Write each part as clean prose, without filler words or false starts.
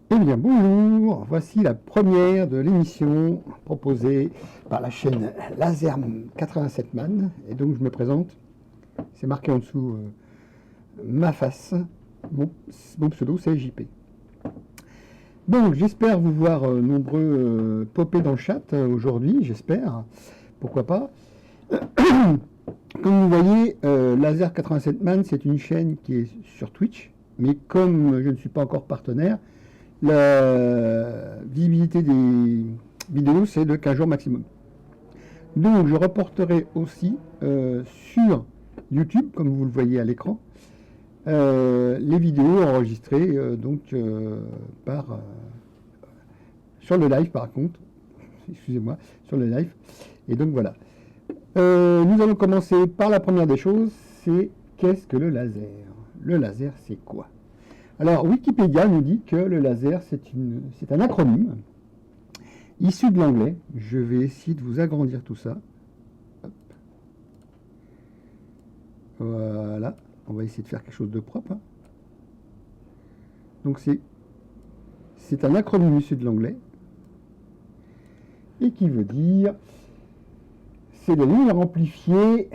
Eh bien bonjour, voici la première de l'émission proposée par la chaîne Laser 87 Man. Et donc je me présente, c'est marqué en dessous ma face, mon pseudo c'est JP. Donc j'espère vous voir nombreux popper dans le chat aujourd'hui, j'espère, pourquoi pas. Comme vous voyez, Laser 87 Man c'est une chaîne qui est sur Twitch, mais comme je ne suis pas encore partenaire, la visibilité des vidéos, c'est de 15 jours maximum. Donc, je reporterai aussi sur YouTube, comme vous le voyez à l'écran, les vidéos enregistrées sur le live, par contre. Excusez-moi, sur le live. Et donc, voilà. Nous allons commencer par la première des choses, c'est qu'est-ce que le laser? Le laser, c'est quoi? Alors, Wikipédia nous dit que le laser, c'est un acronyme issu de l'anglais. Je vais essayer de vous agrandir tout ça. Hop. Voilà. On va essayer de faire quelque chose de propre. Hein. Donc, c'est un acronyme issu de l'anglais et qui veut dire c'est de lumière amplifiée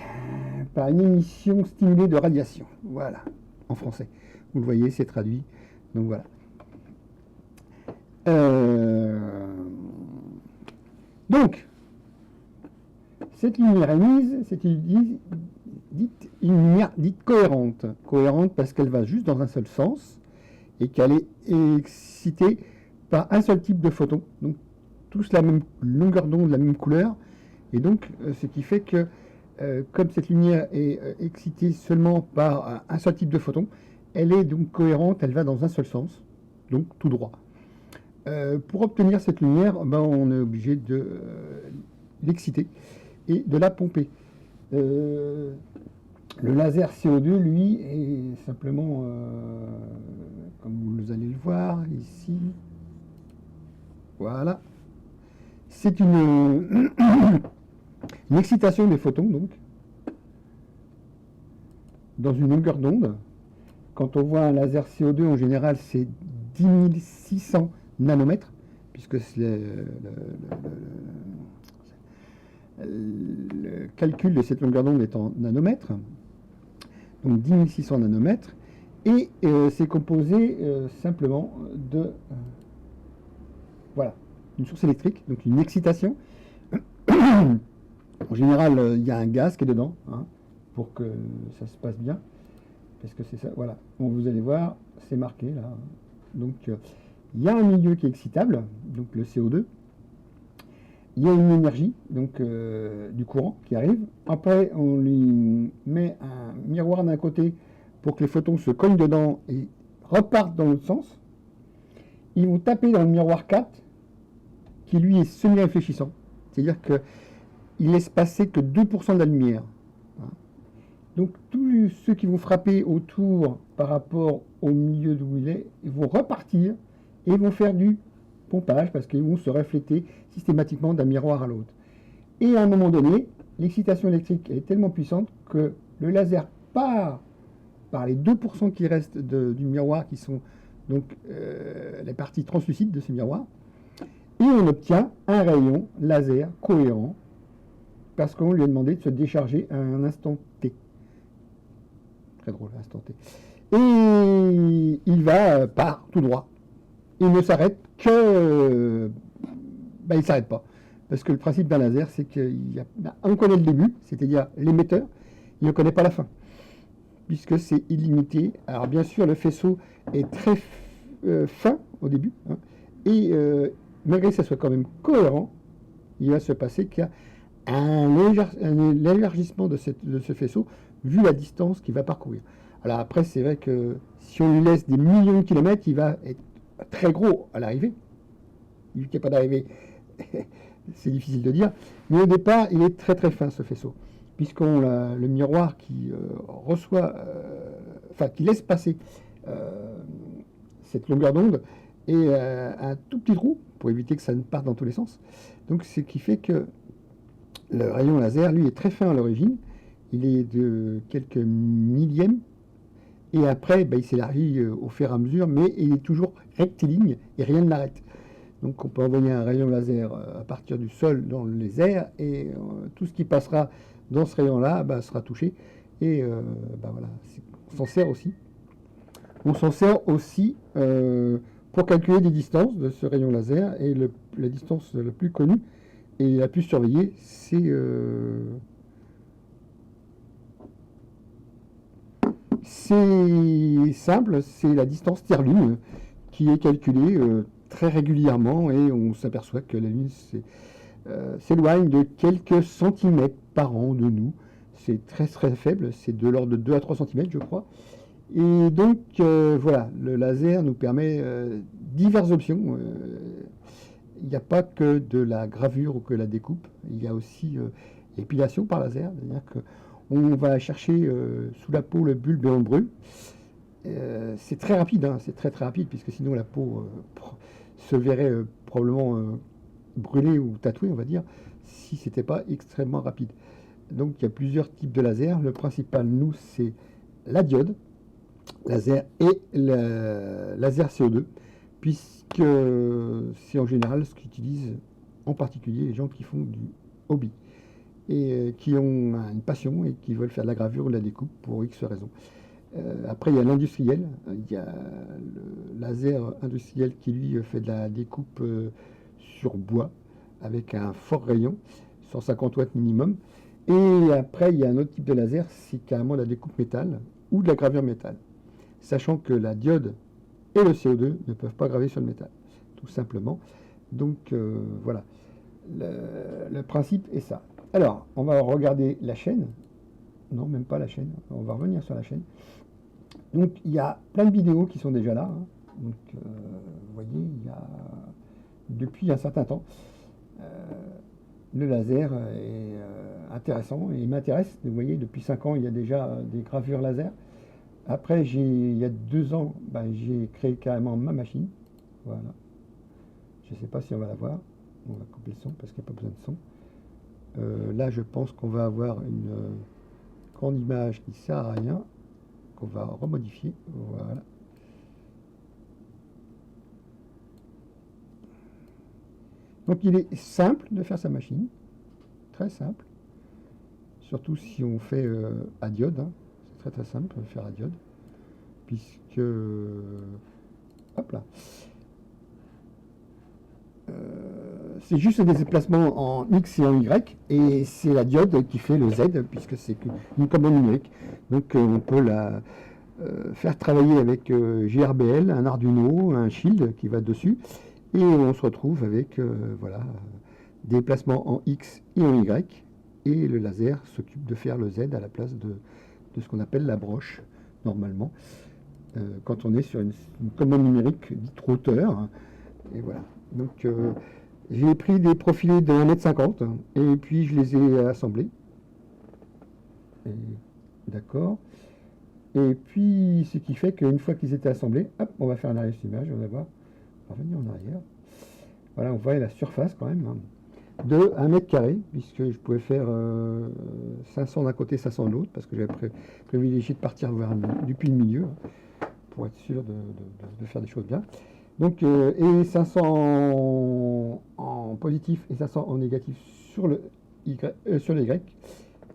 par une émission stimulée de radiation. Voilà, en français. Vous le voyez, c'est traduit. Donc voilà. Donc, cette lumière émise, c'est une lumière dite cohérente. Cohérente parce qu'elle va juste dans un seul sens et qu'elle est excitée par un seul type de photon. Donc, tous la même longueur d'onde, la même couleur. Et donc, ce qui fait que, comme cette lumière est excitée seulement par un seul type de photon, elle est donc cohérente, elle va dans un seul sens, donc tout droit. Pour obtenir cette lumière, on est obligé de l'exciter et de la pomper. Le laser CO2, lui, est simplement, comme vous allez le voir ici, voilà, c'est une excitation des photons, donc, dans une longueur d'onde. Quand on voit un laser CO2, en général, c'est 10 600 nanomètres, puisque le calcul de cette longueur d'onde est en nanomètres, donc 10 600 nanomètres, et c'est composé simplement de voilà, une source électrique, donc une excitation. En général, il y a un gaz qui est dedans, hein, pour que ça se passe bien. Parce que c'est ça, voilà. Bon, vous allez voir, c'est marqué là. Donc, il y a un milieu qui est excitable, donc le CO2. Il y a une énergie, donc du courant qui arrive. Après, on lui met un miroir d'un côté pour que les photons se cognent dedans et repartent dans l'autre sens. Ils vont taper dans le miroir 4, qui lui est semi-réfléchissant. C'est-à-dire qu'il laisse passer que 2% de la lumière. Donc tous ceux qui vont frapper autour par rapport au milieu d'où il est, ils vont repartir et vont faire du pompage parce qu'ils vont se refléter systématiquement d'un miroir à l'autre. Et à un moment donné, l'excitation électrique est tellement puissante que le laser part par les 2% qui restent du miroir, qui sont donc les parties translucides de ce miroir, et on obtient un rayon laser cohérent parce qu'on lui a demandé de se décharger à un instant T. Très drôle, instant T. Et il va part tout droit. Il ne s'arrête que... il ne s'arrête pas. Parce que le principe d'un laser, c'est qu'on connaît le début, c'est-à-dire l'émetteur, il ne connaît pas la fin. Puisque c'est illimité. Alors bien sûr, le faisceau est très fin au début. Hein, et malgré que ça soit quand même cohérent, il va se passer qu'il y a un élargissement de ce faisceau vu la distance qu'il va parcourir. Alors après, c'est vrai que si on lui laisse des millions de kilomètres, il va être très gros à l'arrivée. Il n'est pas d'arrivée, c'est difficile de dire. Mais au départ, il est très très fin ce faisceau. Puisqu'on a le miroir qui reçoit, qui laisse passer cette longueur d'onde et un tout petit trou pour éviter que ça ne parte dans tous les sens. Donc ce qui fait que le rayon laser, lui, est très fin à l'origine. Il est de quelques millièmes Et après, il s'élargit au fur et à mesure, mais il est toujours rectiligne et rien ne l'arrête. Donc on peut envoyer un rayon laser à partir du sol dans les airs, et tout ce qui passera dans ce rayon-là sera touché. Et voilà, on s'en sert aussi. On s'en sert aussi pour calculer des distances de ce rayon laser, et la distance la plus connue et la plus surveillée, c'est simple, c'est la distance Terre-Lune qui est calculée très régulièrement, et on s'aperçoit que la Lune s'éloigne de quelques centimètres par an de nous. C'est très très faible, c'est de l'ordre de 2 à 3 centimètres, je crois. Et donc voilà, le laser nous permet diverses options. Il n'y a pas que de la gravure ou que la découpe, il y a aussi l'épilation par laser, c'est-à-dire qu'on va chercher sous la peau le bulbe et on le brûle. C'est très rapide, hein, c'est très très rapide, puisque sinon la peau se verrait probablement brûlée ou tatouée, on va dire, si c'était pas extrêmement rapide. Donc il y a plusieurs types de lasers. Le principal, nous, c'est la diode laser et le laser CO2, puisque c'est en général ce qu'utilisent en particulier les gens qui font du hobby et qui ont une passion et qui veulent faire de la gravure ou de la découpe pour X raisons. Après, il y a l'industriel, il y a le laser industriel qui lui fait de la découpe sur bois avec un fort rayon, 150 watts minimum. Et après, il y a un autre type de laser, c'est carrément la découpe métal ou de la gravure métal, sachant que la diode et le CO2 ne peuvent pas graver sur le métal, tout simplement. Donc voilà, le principe est ça. Alors, on va regarder la chaîne. Non, même pas la chaîne, on va revenir sur la chaîne. Donc il y a plein de vidéos qui sont déjà là, hein. Donc vous voyez, il y a depuis un certain temps, le laser est intéressant et il m'intéresse. Vous voyez, depuis 5 ans, il y a déjà des gravures laser. Après, il y a 2 ans, j'ai créé carrément ma machine. Voilà. Je ne sais pas si on va la voir. On va couper le son parce qu'il n'y a pas besoin de son. Là, je pense qu'on va avoir une grande image qui ne sert à rien, qu'on va remodifier. Voilà. Donc il est simple de faire sa machine, très simple, surtout si on fait à diode, hein. C'est très très simple de faire à diode, puisque, hop là, c'est juste des déplacements en X et en Y, et c'est la diode qui fait le Z, puisque c'est une commande numérique. Donc on peut la faire travailler avec GRBL, un Arduino, un Shield qui va dessus, et on se retrouve avec voilà, des déplacements en X et en Y, et le laser s'occupe de faire le Z à la place de ce qu'on appelle la broche, normalement, quand on est sur une commande numérique dite routeur. Et voilà. Donc j'ai pris des profilés de 1,50 m et puis je les ai assemblés. D'accord. Et puis ce qui fait qu'une fois qu'ils étaient assemblés, hop, on va faire un arrière image, on va voir. On va revenir en arrière. Voilà, on voit la surface quand même, hein, de 1 mètre carré, puisque je pouvais faire 500 d'un côté, 500 de l'autre, parce que j'avais privilégié de partir depuis le milieu, hein, pour être sûr de faire des choses bien. Donc, et 500 en positif et 500 en négatif sur le Y,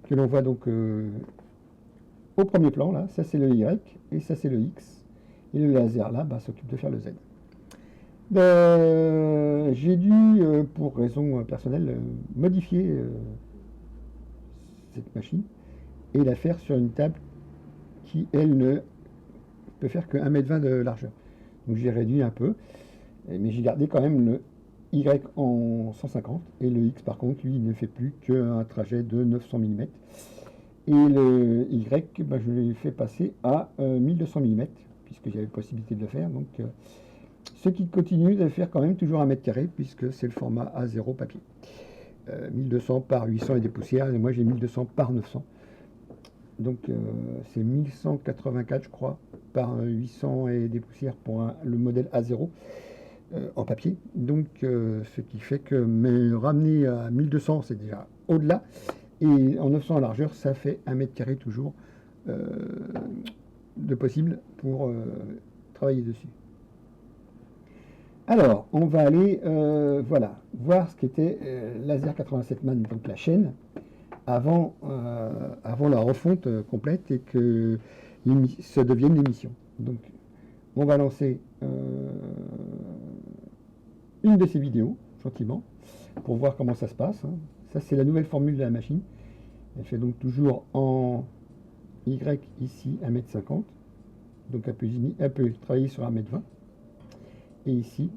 que l'on voit donc au premier plan, là. Ça c'est le Y, et ça c'est le X. Et le laser là s'occupe de faire le Z. J'ai dû, pour raison personnelle, modifier cette machine et la faire sur une table qui, elle, ne peut faire que 1,20 m de largeur. Donc j'ai réduit un peu, mais j'ai gardé quand même le Y en 150, et le X par contre, lui, il ne fait plus qu'un trajet de 900 mm. Et le Y, je l'ai fait passer à 1200 mm, puisque j'avais possibilité de le faire. Donc ce qui continue de faire quand même toujours 1 mètre carré, puisque c'est le format A0 papier. 1200 par 800 et des poussières, et moi j'ai 1200 par 900. Donc c'est 1184, je crois, par 800 et des poussières pour le modèle A0 en papier. Donc ce qui fait que me ramener à 1200, c'est déjà au-delà. Et en 900 en largeur, ça fait 1 mètre carré toujours de possible pour travailler dessus. Alors, on va aller voilà, voir ce qu'était Laser 87 Man, donc la chaîne, avant la refonte complète et que ça devienne l'émission. Donc, on va lancer une de ces vidéos, gentiment, pour voir comment ça se passe. Hein. Ça, c'est la nouvelle formule de la machine. Elle fait donc toujours en Y ici 1,50 m. Donc elle peut travailler sur 1,20 m. Et ici,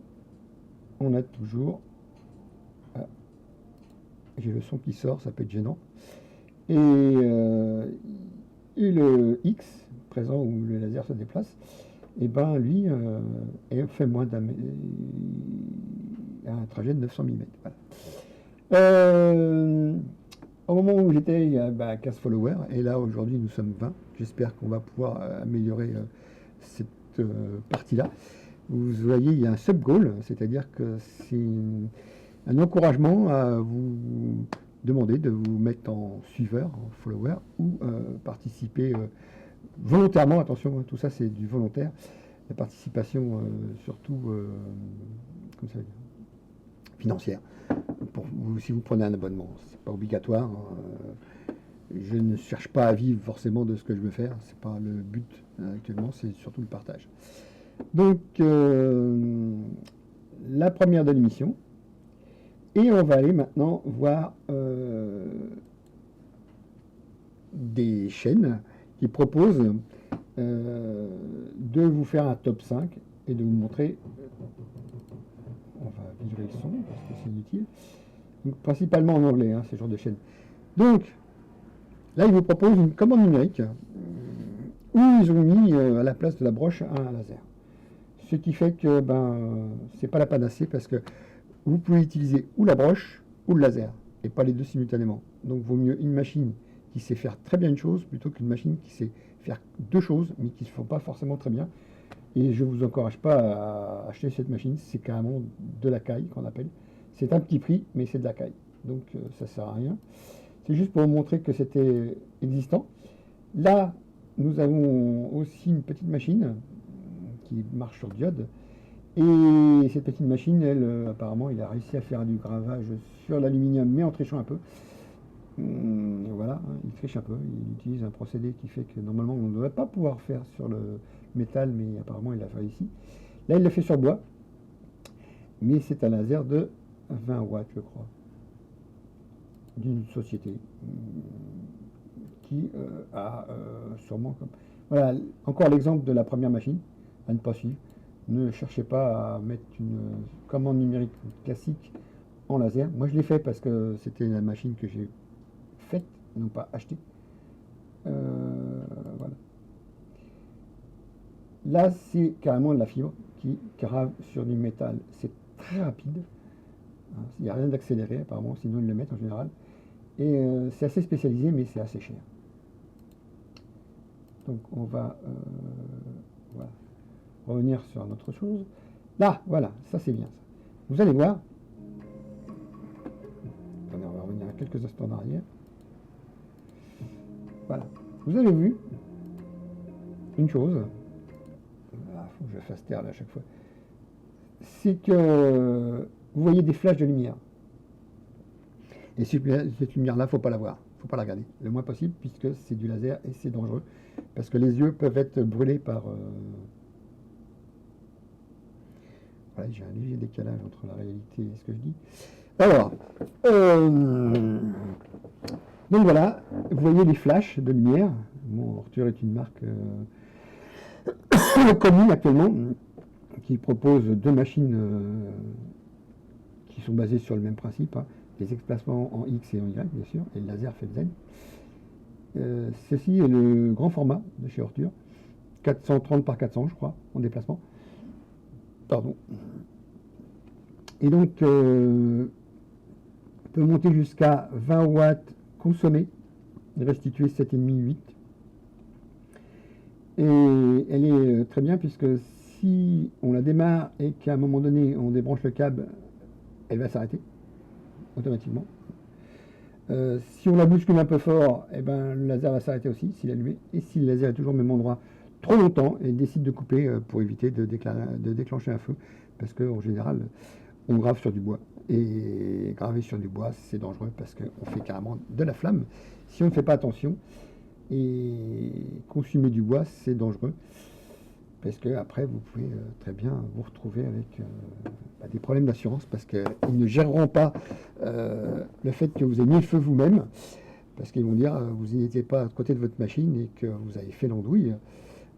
on a toujours... Ah, j'ai le son qui sort, ça peut être gênant. Et le X, présent où le laser se déplace, et ben lui, fait moins un trajet de 900 mm. Voilà. Au moment où j'étais, il y a 15 followers, et là aujourd'hui nous sommes 20. J'espère qu'on va pouvoir améliorer cette partie-là. Vous voyez, il y a un sub-goal, c'est-à-dire que c'est un encouragement à vous demander de vous mettre en suiveur, en follower, ou participer volontairement. Attention, tout ça c'est du volontaire. La participation surtout comme ça, financière. Si vous prenez un abonnement, c'est pas obligatoire. Je ne cherche pas à vivre forcément de ce que je veux faire. C'est pas le but actuellement, c'est surtout le partage. Donc, la première de l'émission. Et on va aller maintenant voir des chaînes qui proposent de vous faire un top 5 et de vous montrer... on va visualiser le son parce que c'est utile. Donc, principalement en anglais, hein, ce genre de chaîne. Donc, là, ils vous proposent une commande numérique où ils ont mis à la place de la broche un laser. Ce qui fait que c'est pas la panacée parce que vous pouvez utiliser ou la broche ou le laser et pas les deux simultanément. Donc, vaut mieux une machine qui sait faire très bien une chose plutôt qu'une machine qui sait faire deux choses mais qui ne se font pas forcément très bien. Et je ne vous encourage pas à acheter cette machine, c'est carrément de la caille qu'on appelle. C'est un petit prix, mais c'est de la caille. Donc ça ne sert à rien. C'est juste pour vous montrer que c'était existant. Là, nous avons aussi une petite machine qui marche sur diode. Et cette petite machine, elle, apparemment, il a réussi à faire du gravage sur l'aluminium, mais en trichant un peu. Voilà, hein, il triche un peu. Il utilise un procédé qui fait que normalement, on ne devrait pas pouvoir faire sur le métal, mais apparemment, il l'a fait ici. Là, il l'a fait sur bois. Mais c'est un laser de 20 watts, je crois, d'une société qui a sûrement comme... Voilà, encore l'exemple de la première machine, à ne pas suivre. Ne cherchez pas à mettre une commande numérique classique en laser. Moi, je l'ai fait parce que c'était la machine que j'ai faite, non pas achetée. Voilà. Là, c'est carrément de la fibre qui grave sur du métal. C'est très rapide. Il n'y a rien d'accéléré apparemment, sinon ils le mettent en général. Et c'est assez spécialisé, mais c'est assez cher. Donc on va voilà, revenir sur une autre chose. Là, voilà, ça c'est bien. Ça. Vous allez voir. Attendez, on va revenir à quelques instants en arrière. Voilà. Vous avez vu une chose. Il faut que je fasse taire là à chaque fois. C'est que vous voyez des flashs de lumière. Et cette lumière-là, il ne faut pas la voir, il ne faut pas la regarder, le moins possible, puisque c'est du laser et c'est dangereux, parce que les yeux peuvent être brûlés par... Voilà, j'ai un léger décalage entre la réalité et ce que je dis. Alors, donc voilà, vous voyez les flashs de lumière. Bon, Ortur est une marque commune actuellement, qui propose deux machines qui sont basées sur le même principe, hein, les explacements en X et en Y, bien sûr, et le laser fait le Z. Ceci est le grand format de chez Ortur, 430 par 400, je crois, en déplacement. Pardon. Et donc, on peut monter jusqu'à 20 watts consommés, restituer 7,5-8. Et elle est très bien puisque si on la démarre et qu'à un moment donné on débranche le câble, elle va s'arrêter automatiquement. Si on la bouscule un peu fort, eh ben, le laser va s'arrêter aussi s'il est allumé. Et si le laser est toujours au même endroit trop longtemps et décide de couper pour éviter de déclencher un feu, parce qu'en général, on grave sur du bois. Et graver sur du bois, c'est dangereux parce qu'on fait carrément de la flamme si on ne fait pas attention. Et consumer du bois, c'est dangereux parce que après vous pouvez très bien vous retrouver avec des problèmes d'assurance parce qu'ils ne géreront pas le fait que vous ayez mis le feu vous-même, parce qu'ils vont dire vous n'étiez pas à côté de votre machine et que vous avez fait l'andouille.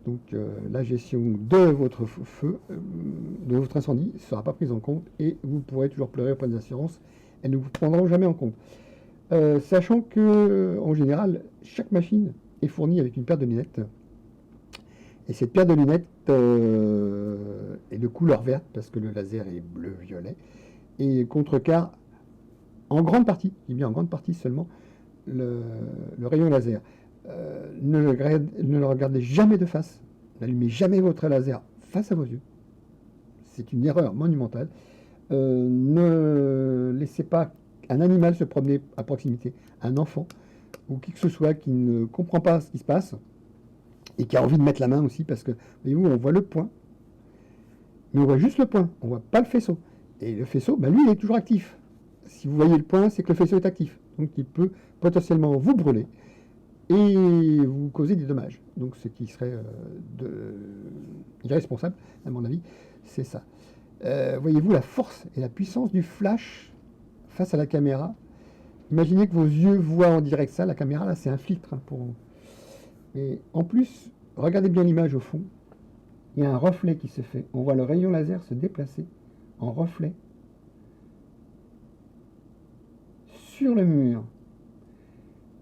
Donc la gestion de votre feu, de votre incendie, ne sera pas prise en compte et vous pourrez toujours pleurer auprès des assurances. Elles ne vous prendront jamais en compte. Sachant que en général, chaque machine est fournie avec une paire de lunettes. Et cette paire de lunettes est de couleur verte parce que le laser est bleu-violet et contrecarre en grande partie, et bien en grande partie seulement, le rayon laser. Ne le regardez jamais de face, n'allumez jamais votre laser face à vos yeux. C'est une erreur monumentale. Ne laissez pas un animal se promener à proximité, un enfant ou qui que ce soit qui ne comprend pas ce qui se passe et qui a envie de mettre la main aussi, parce que, voyez-vous, on voit le point, mais on voit juste le point, on voit pas le faisceau. Et le faisceau, lui, il est toujours actif. Si vous voyez le point, c'est que le faisceau est actif. Donc il peut potentiellement vous brûler et vous causer des dommages. Donc ce qui serait irresponsable, à mon avis, c'est ça. Voyez-vous la force et la puissance du flash face à la caméra. Imaginez que vos yeux voient en direct ça. La caméra, là, c'est un filtre pour vous. Et en plus, regardez bien l'image au fond. Il y a un reflet qui se fait. On voit le rayon laser se déplacer en reflet sur le mur.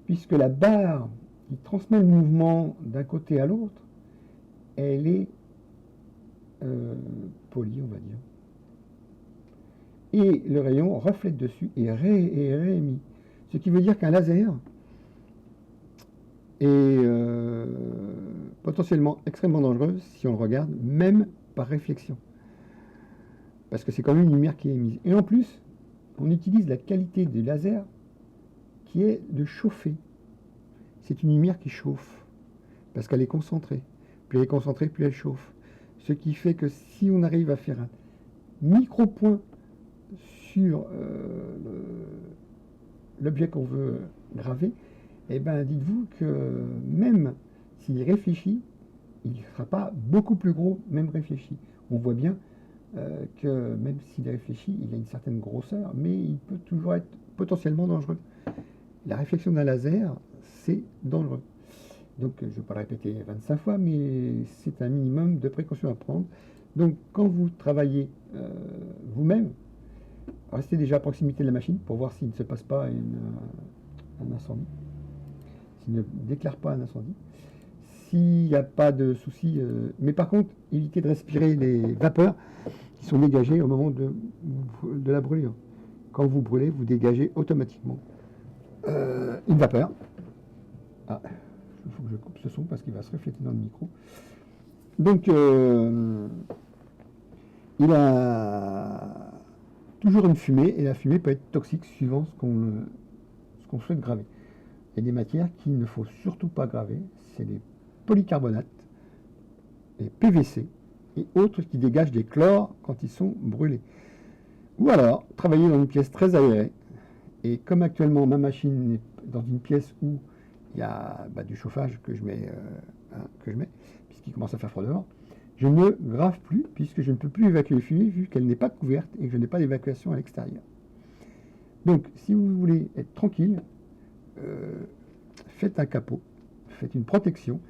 Puisque la barre qui transmet le mouvement d'un côté à l'autre, elle est polie, on va dire. Et le rayon reflète dessus et est réémis. Ce qui veut dire qu'un laser est potentiellement extrêmement dangereux si on le regarde, même par réflexion. Parce que c'est quand même une lumière qui est émise. Et en plus, on utilise la qualité du laser qui est de chauffer. C'est une lumière qui chauffe, parce qu'elle est concentrée. Plus elle est concentrée, plus elle chauffe. Ce qui fait que si on arrive à faire un micro-point sur l'objet qu'on veut graver, eh ben, dites-vous que même s'il réfléchit, il ne sera pas beaucoup plus gros, même réfléchi. On voit bien que même s'il réfléchit, il a une certaine grosseur, mais il peut toujours être potentiellement dangereux. La réflexion d'un laser, c'est dangereux. Donc, je ne vais pas le répéter 25 fois, mais c'est un minimum de précaution à prendre. Donc, quand vous travaillez vous-même, restez déjà à proximité de la machine pour voir s'il ne se passe pas un incendie, s'il ne déclare pas un incendie. S'il n'y a pas de souci, mais par contre, évitez de respirer les vapeurs qui sont dégagées au moment de la brûlure. Quand vous brûlez, vous dégagez automatiquement une vapeur. Ah, il faut que je coupe ce son parce qu'il va se refléter dans le micro. Donc, il a toujours une fumée, et la fumée peut être toxique suivant ce qu'on souhaite graver. Il y a des matières qu'il ne faut surtout pas graver, c'est les polycarbonates, les PVC et autres qui dégagent des chlores quand ils sont brûlés. Ou alors, travailler dans une pièce très aérée, et comme actuellement ma machine est dans une pièce où il y a du chauffage que je mets, puisqu'il commence à faire froid dehors, je ne grave plus, puisque je ne peux plus évacuer les fumées vu qu'elle n'est pas couverte et que je n'ai pas d'évacuation à l'extérieur. Donc, si vous voulez être tranquille, faites un capot, faites une protection,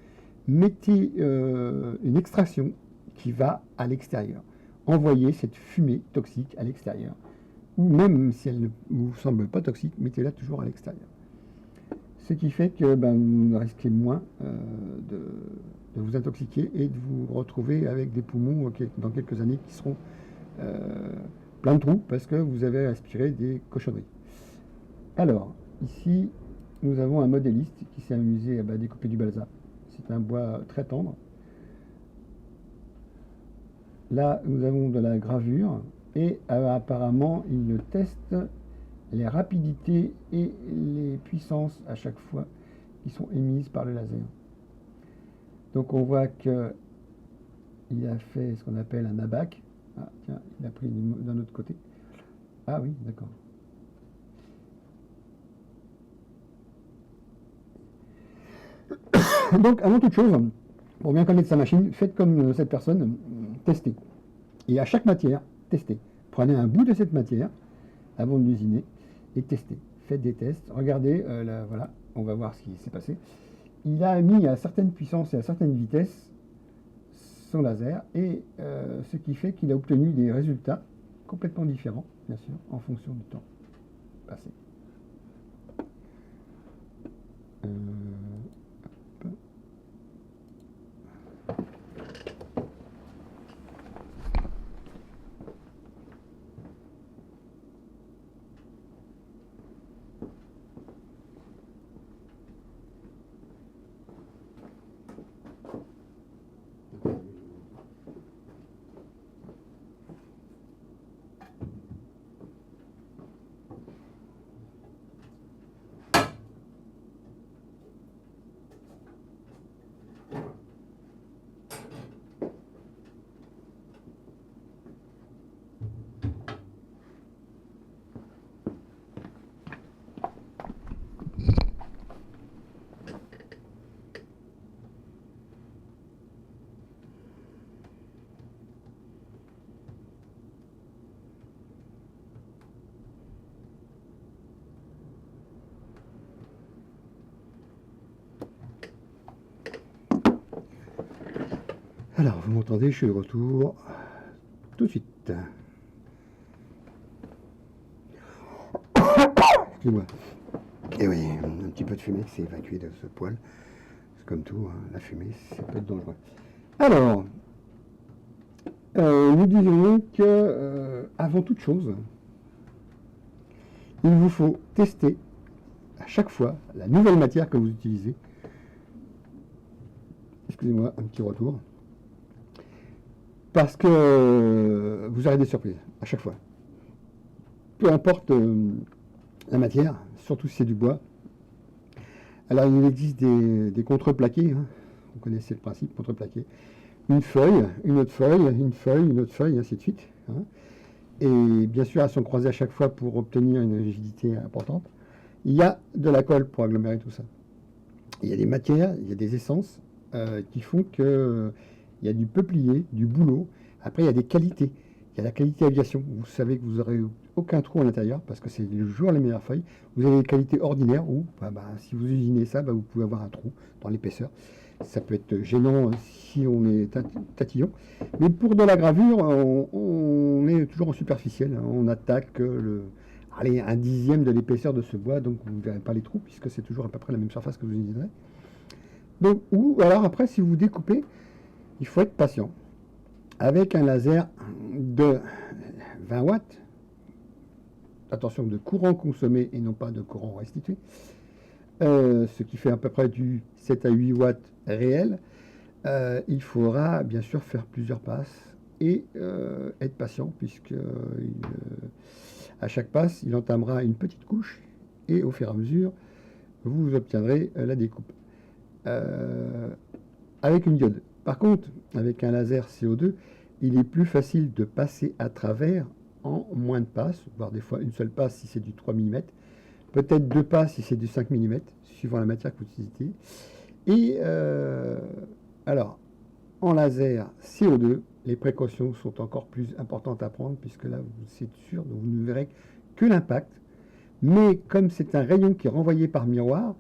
mettez une extraction qui va à l'extérieur. Envoyez cette fumée toxique à l'extérieur. Ou même si elle ne vous semble pas toxique, mettez-la toujours à l'extérieur. Ce qui fait que vous risquez moins de vous intoxiquer et de vous retrouver avec des poumons dans quelques années qui seront plein de trous parce que vous avez aspiré des cochonneries. Alors, ici, nous avons un modéliste qui s'est amusé à découper du balsa. C'est un bois très tendre. Là, nous avons de la gravure et apparemment, il teste les rapidités et les puissances à chaque fois qui sont émises par le laser. Donc on voit que il a fait ce qu'on appelle un abac. Ah, tiens, il a pris d'un autre côté. Ah oui, d'accord. Donc, avant toute chose, pour bien connaître sa machine, faites comme cette personne, testez. Et à chaque matière, testez. Prenez un bout de cette matière avant de l'usiner et testez. Faites des tests, regardez, voilà, on va voir ce qui s'est passé. Il a mis à certaines puissances et à certaines vitesses son laser, et ce qui fait qu'il a obtenu des résultats complètement différents, bien sûr, en fonction du temps passé. Alors, vous m'entendez, je suis de retour tout de suite. Excusez-moi. Et oui, un petit peu de fumée qui s'est évacuée de ce poêle. C'est comme tout, hein, la fumée, ça peut être dangereux. Alors, nous disions que, avant toute chose, il vous faut tester à chaque fois la nouvelle matière que vous utilisez. Excusez-moi, un petit retour. Parce que vous aurez des surprises à chaque fois. Peu importe la matière, surtout si c'est du bois. Alors il existe des contreplaqués, hein. Vous connaissez le principe, contreplaqué. Une feuille, une autre feuille, une feuille, une autre feuille, ainsi de suite. Hein. Et bien sûr, elles sont croisées à chaque fois pour obtenir une rigidité importante. Il y a de la colle pour agglomérer tout ça. Il y a des matières, il y a des essences qui font que il y a du peuplier, du bouleau. Après, il y a des qualités. Il y a la qualité aviation. Vous savez que vous n'aurez aucun trou à l'intérieur parce que c'est toujours les meilleures feuilles. Vous avez des qualités ordinaires où, si vous usinez ça, vous pouvez avoir un trou dans l'épaisseur. Ça peut être gênant si on est tatillon. Mais pour de la gravure, on est toujours en superficiel. On attaque un dixième de l'épaisseur de ce bois, donc vous ne verrez pas les trous puisque c'est toujours à peu près la même surface que vous usinerez. Donc, ou alors après, si vous découpez, il faut être patient. Avec un laser de 20 watts, attention, de courant consommé et non pas de courant restitué, ce qui fait à peu près du 7 à 8 watts réel, il faudra bien sûr faire plusieurs passes et être patient puisque à chaque passe, il entamera une petite couche et au fur et à mesure, vous obtiendrez la découpe. Avec une diode. Par contre, avec un laser CO2, il est plus facile de passer à travers en moins de passes, voire des fois une seule passe si c'est du 3 mm, peut-être deux passes si c'est du 5 mm, suivant la matière que vous utilisez. Et alors, en laser CO2, les précautions sont encore plus importantes à prendre, puisque là, c'est sûr, vous ne verrez que l'impact. Mais comme c'est un rayon qui est renvoyé par miroir,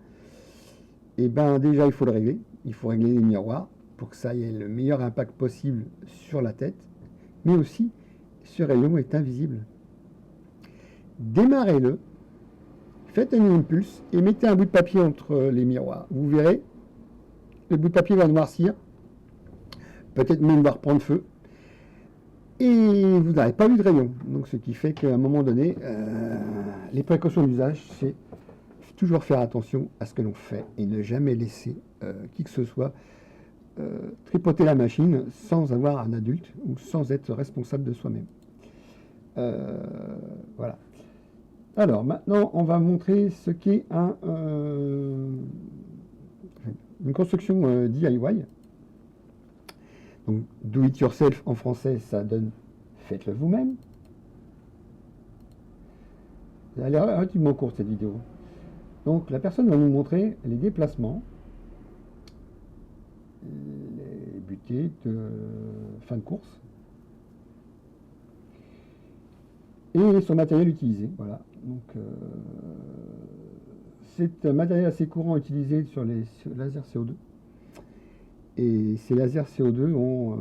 et déjà, il faut le régler. Il faut régler les miroirs pour que ça ait le meilleur impact possible sur la tête, mais aussi ce rayon est invisible. Démarrez-le, faites un impulse et mettez un bout de papier entre les miroirs. Vous verrez, le bout de papier va noircir, peut-être même va reprendre feu, et vous n'avez pas vu de rayon. Donc ce qui fait qu'à un moment donné, les précautions d'usage, c'est toujours faire attention à ce que l'on fait et ne jamais laisser qui que ce soit tripoter la machine sans avoir un adulte ou sans être responsable de soi-même. Voilà. Alors maintenant, on va montrer ce qu'est une construction DIY. Donc, do it yourself en français, ça donne faites-le vous-même. Elle a l'air relativement courte cette vidéo. Donc, la personne va nous montrer les déplacements, les butées de fin de course et son matériel utilisé. Voilà. Donc, c'est un matériel assez courant utilisé sur les lasers CO2. Et ces lasers CO2 ont,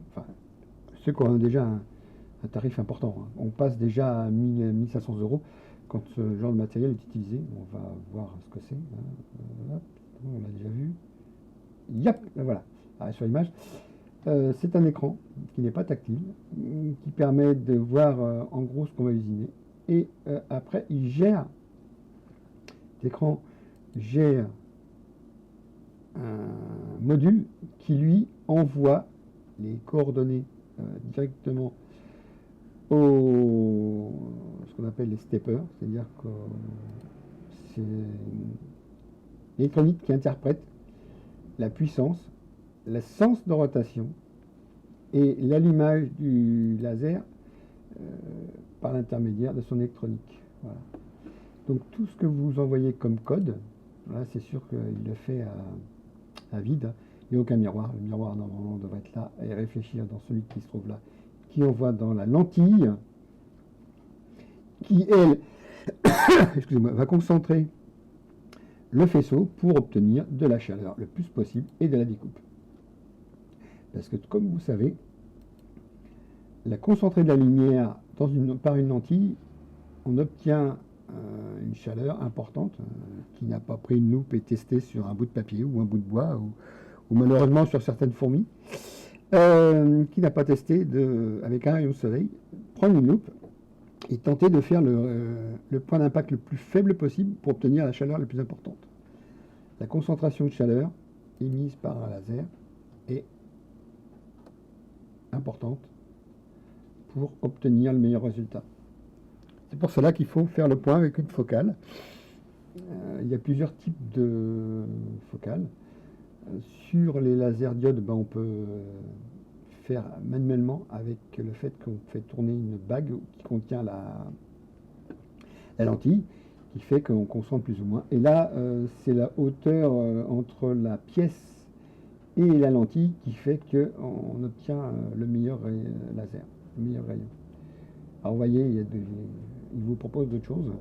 enfin, ceux qui ont déjà un tarif important. Hein. On passe déjà à 1500 euros quand ce genre de matériel est utilisé. On va voir ce que c'est. Hein. On l'a déjà vu. Yep, voilà. Alors, sur l'image, c'est un écran qui n'est pas tactile, qui permet de voir en gros ce qu'on va usiner. Et après, il gère, l'écran gère un module qui lui envoie les coordonnées directement au ce qu'on appelle les steppers, c'est-à-dire que c'est l'électronique qui interprète la puissance, le sens de rotation et l'allumage du laser par l'intermédiaire de son électronique. Voilà. Donc tout ce que vous envoyez comme code, là c'est sûr qu'il le fait à vide, il n'y a aucun miroir. Le miroir normalement devrait être là et réfléchir dans celui qui se trouve là, qui envoie dans la lentille, qui elle, excusez-moi, va concentrer le faisceau pour obtenir de la chaleur le plus possible et de la découpe. Parce que comme vous savez, la concentrée de la lumière par une lentille, on obtient une chaleur importante qui n'a pas pris une loupe et testé sur un bout de papier ou un bout de bois ou malheureusement sur certaines fourmis, qui n'a pas testé avec un rayon de soleil, prendre une loupe et tenter de faire le point d'impact le plus faible possible pour obtenir la chaleur la plus importante. La concentration de chaleur émise par un laser est importante pour obtenir le meilleur résultat. C'est pour cela qu'il faut faire le point avec une focale. Il y a plusieurs types de focales. Sur les lasers diodes, on peut faire manuellement avec le fait qu'on fait tourner une bague qui contient la lentille, qui fait qu'on concentre plus ou moins. Et là, c'est la hauteur entre la pièce et la lentille qui fait qu'on obtient le meilleur laser, le meilleur rayon. Alors vous voyez, il vous propose d'autres choses.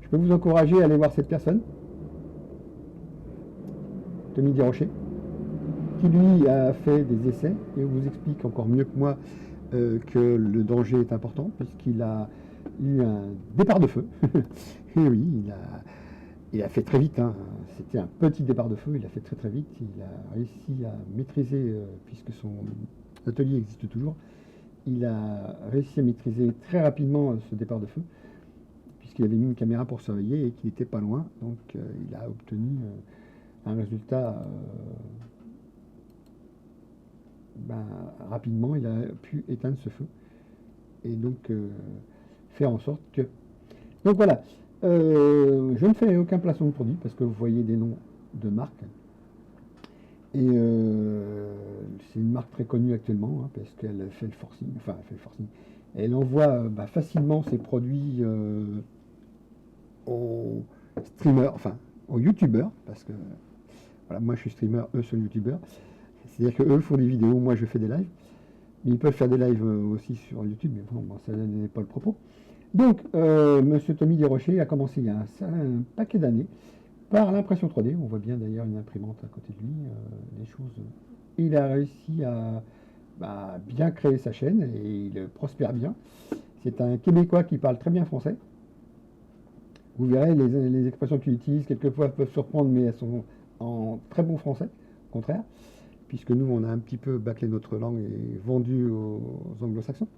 Je peux vous encourager à aller voir cette personne, Tommy Desrochers, qui lui a fait des essais et vous explique encore mieux que moi que le danger est important puisqu'il a eu un départ de feu. Et oui, il a fait très vite. Hein. C'était un petit départ de feu, il a fait très très vite. Il a réussi à maîtriser, puisque son atelier existe toujours, il a réussi à maîtriser très rapidement ce départ de feu, puisqu'il avait mis une caméra pour surveiller et qu'il n'était pas loin. Donc il a obtenu un résultat rapidement. Il a pu éteindre ce feu et donc faire en sorte que... Donc voilà, je ne fais aucun placement de produit parce que vous voyez des noms de marques. Et c'est une marque très connue actuellement, hein, parce qu'elle fait le forcing, enfin elle fait le forcing. Elle envoie facilement ses produits aux streamers, enfin aux youtubeurs, parce que voilà, moi je suis streamer, eux sont youtubeurs. C'est-à-dire qu'eux font des vidéos, moi je fais des lives. Mais ils peuvent faire des lives aussi sur YouTube, mais bon, ça n'est pas le propos. Donc, monsieur Tommy Desrochers a commencé il y a un paquet d'années par l'impression 3D. On voit bien d'ailleurs une imprimante à côté de lui, des choses. Il a réussi à bien créer sa chaîne et il prospère bien. C'est un Québécois qui parle très bien français. Vous verrez, les expressions qu'il utilise, quelquefois, peuvent surprendre, mais elles sont en très bon français, au contraire, puisque nous, on a un petit peu bâclé notre langue et vendu aux anglo-saxons.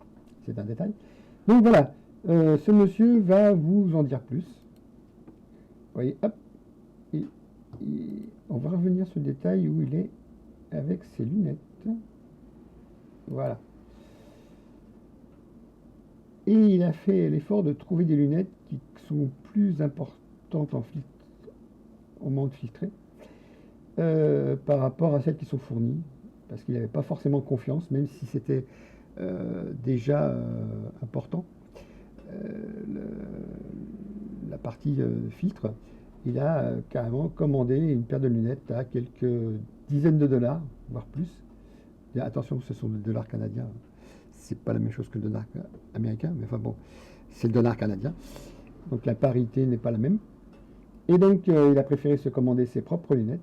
C'est un détail. Donc voilà, ce monsieur va vous en dire plus. Vous voyez, hop, et on va revenir sur le détail où il est avec ses lunettes. Voilà. Et il a fait l'effort de trouver des lunettes qui sont plus importantes au moment de filtrer par rapport à celles qui sont fournies. parce qu'il n'avait pas forcément confiance, même si c'était déjà important. La partie filtre, il a carrément commandé une paire de lunettes à quelques dizaines de dollars, voire plus. Et attention, ce sont des dollars canadiens. C'est pas la même chose que le dollar américain, mais enfin bon, c'est le dollar canadien. Donc la parité n'est pas la même. Et donc il a préféré se commander ses propres lunettes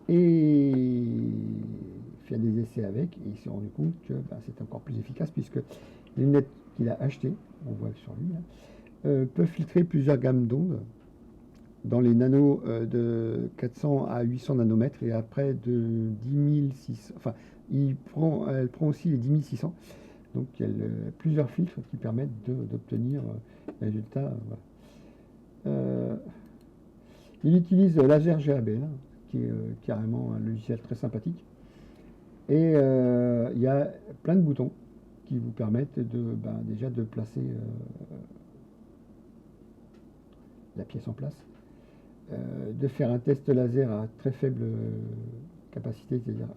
et faire des essais avec. Et il s'est rendu compte que c'est encore plus efficace puisque les lunettes qu'il a achetées, on voit sur lui, peuvent filtrer plusieurs gammes d'ondes dans les nanos de 400 à 800 nanomètres et après de 10 600. Enfin, elle prend aussi les 10 600. Donc il y a plusieurs filtres qui permettent d'obtenir les résultats. Voilà. Il utilise Laser GAB, qui est carrément un logiciel très sympathique. Et il y a plein de boutons qui vous permettent déjà de placer la pièce en place, de faire un test laser à très faible capacité, c'est-à-dire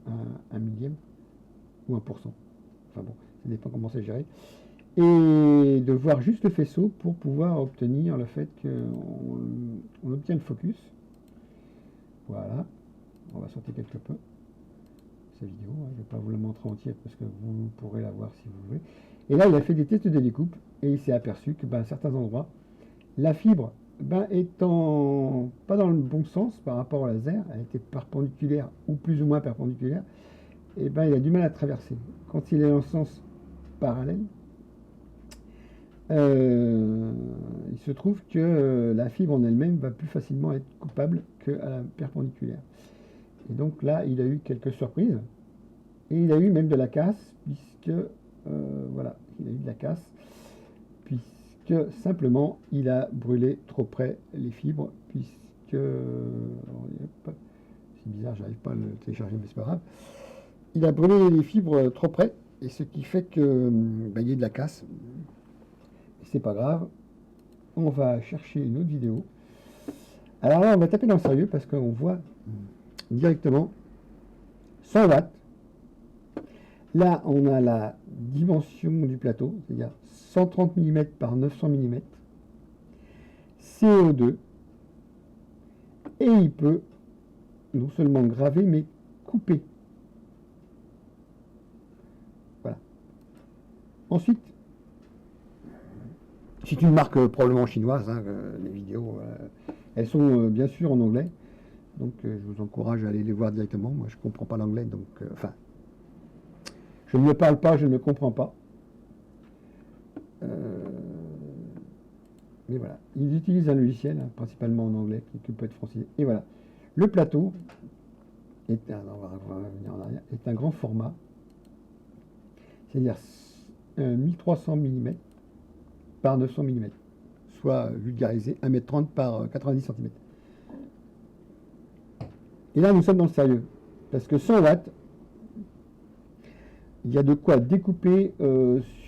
1 millième ou 1%. Enfin bon, ça dépend comment c'est géré. Et de voir juste le faisceau pour pouvoir obtenir le fait qu'on obtient le focus. Voilà, on va sortir quelque peu cette vidéo, je ne vais pas vous la montrer entière parce que vous pourrez la voir si vous voulez. Et là, il a fait des tests de découpe et il s'est aperçu que à certains endroits, la fibre étant pas dans le bon sens par rapport au laser, elle était perpendiculaire ou plus ou moins perpendiculaire, et il a du mal à traverser. Quand il est en sens parallèle, il se trouve que la fibre en elle-même va plus facilement être coupable qu'à la perpendiculaire. Et donc là, il a eu quelques surprises. Et il a eu même de la casse, puisque, voilà, il a eu de la casse, puisque simplement, il a brûlé trop près les fibres, puisque, c'est bizarre, j'arrive pas à le télécharger, mais c'est pas grave. Il a brûlé les fibres trop près, et ce qui fait que, il y a de la casse. C'est pas grave. On va chercher une autre vidéo. Alors là, on va taper dans le sérieux, parce qu'on voit directement 100 watts. Là, on a la dimension du plateau, c'est-à-dire 130 mm par 900 mm, CO2, et il peut non seulement graver, mais couper. Voilà. Ensuite, c'est une marque probablement chinoise, les vidéos, elles sont bien sûr en anglais, donc je vous encourage à aller les voir directement. Moi, je ne comprends pas l'anglais, donc, je ne le parle pas, je ne le comprends pas. Mais voilà, ils utilisent un logiciel, principalement en anglais, qui peut être francisé. Et voilà, le plateau est un grand format, c'est-à-dire 1300 mm par 900 mm, soit vulgarisé 1,30 m par 90 cm. Et là, nous sommes dans le sérieux, parce que 100 watts, il y a de quoi découper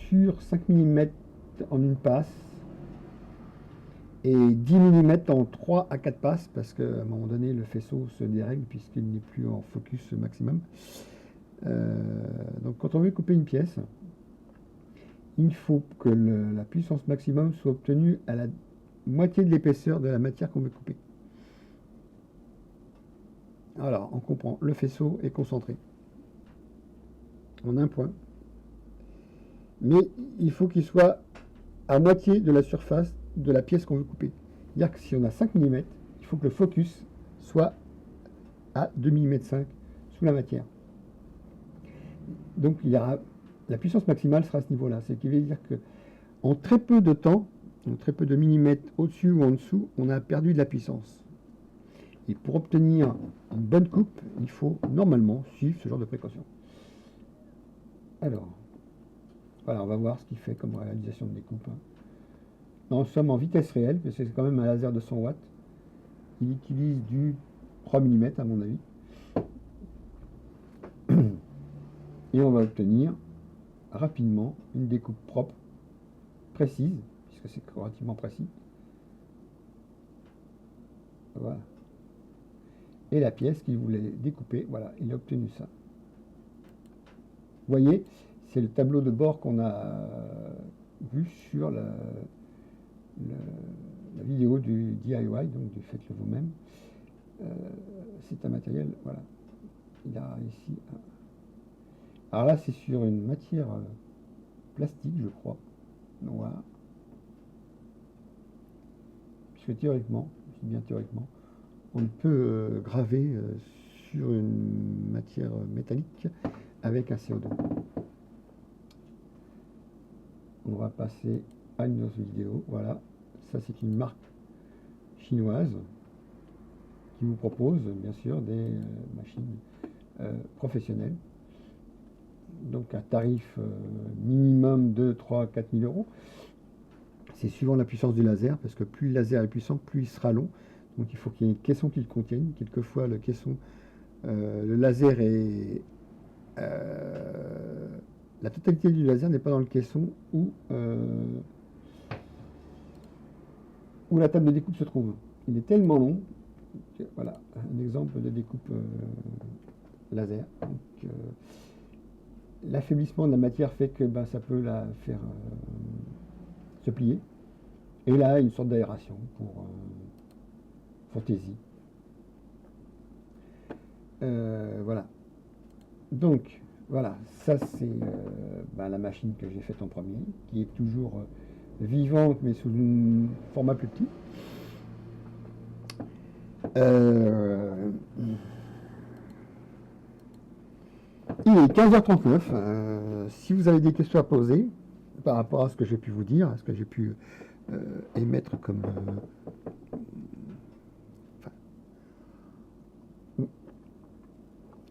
sur 5 mm en une passe, et 10 mm en 3 à 4 passes, parce qu'à un moment donné, le faisceau se dérègle, puisqu'il n'est plus en focus maximum. Donc quand on veut couper une pièce, il faut que la puissance maximum soit obtenue à la moitié de l'épaisseur de la matière qu'on veut couper. Alors, on comprend, le faisceau est concentré en un point, mais il faut qu'il soit à moitié de la surface de la pièce qu'on veut couper. C'est-à-dire que si on a 5 mm, il faut que le focus soit à 2,5 mm sous la matière. Donc la puissance maximale sera à ce niveau-là. Ce qui veut dire que en très peu de temps, en très peu de millimètres au-dessus ou en dessous, on a perdu de la puissance. Et pour obtenir une bonne coupe, il faut normalement suivre ce genre de précaution. Alors, voilà, on va voir ce qu'il fait comme réalisation de découpe. Nous sommes en vitesse réelle, parce que c'est quand même un laser de 100 watts. Il utilise du 3 mm à mon avis. Et on va obtenir rapidement une découpe propre, précise, puisque c'est relativement précis. Voilà. Et la pièce qu'il voulait découper, voilà, il a obtenu ça. voyez, c'est le tableau de bord qu'on a vu sur la vidéo du DIY, donc du faites-le vous-même. C'est un matériel, voilà. Il a ici. Alors là, c'est sur une matière plastique, je crois, noire. Puisque théoriquement, je dis bien théoriquement, on peut graver sur une matière métallique avec un CO2. On va passer à une autre vidéo. Voilà, ça c'est une marque chinoise qui vous propose bien sûr des machines professionnelles. Donc à tarif minimum de 3 000 à 4 000 euros. C'est suivant la puissance du laser, parce que plus le laser est puissant, plus il sera long. Donc il faut qu'il y ait une caisson qui le contienne. Quelquefois le caisson, le laser est... la totalité du laser n'est pas dans le caisson où la table de découpe se trouve. Il est tellement long que, voilà, un exemple de découpe laser. Donc, l'affaiblissement de la matière fait que ça peut la faire se plier. Et là, une sorte d'aération pour fantaisie. Voilà. Donc, voilà, ça c'est la machine que j'ai faite en premier, qui est toujours vivante, mais sous un format plus petit. Il est 15h39. Si vous avez des questions à poser par rapport à ce que j'ai pu vous dire, à ce que j'ai pu émettre comme...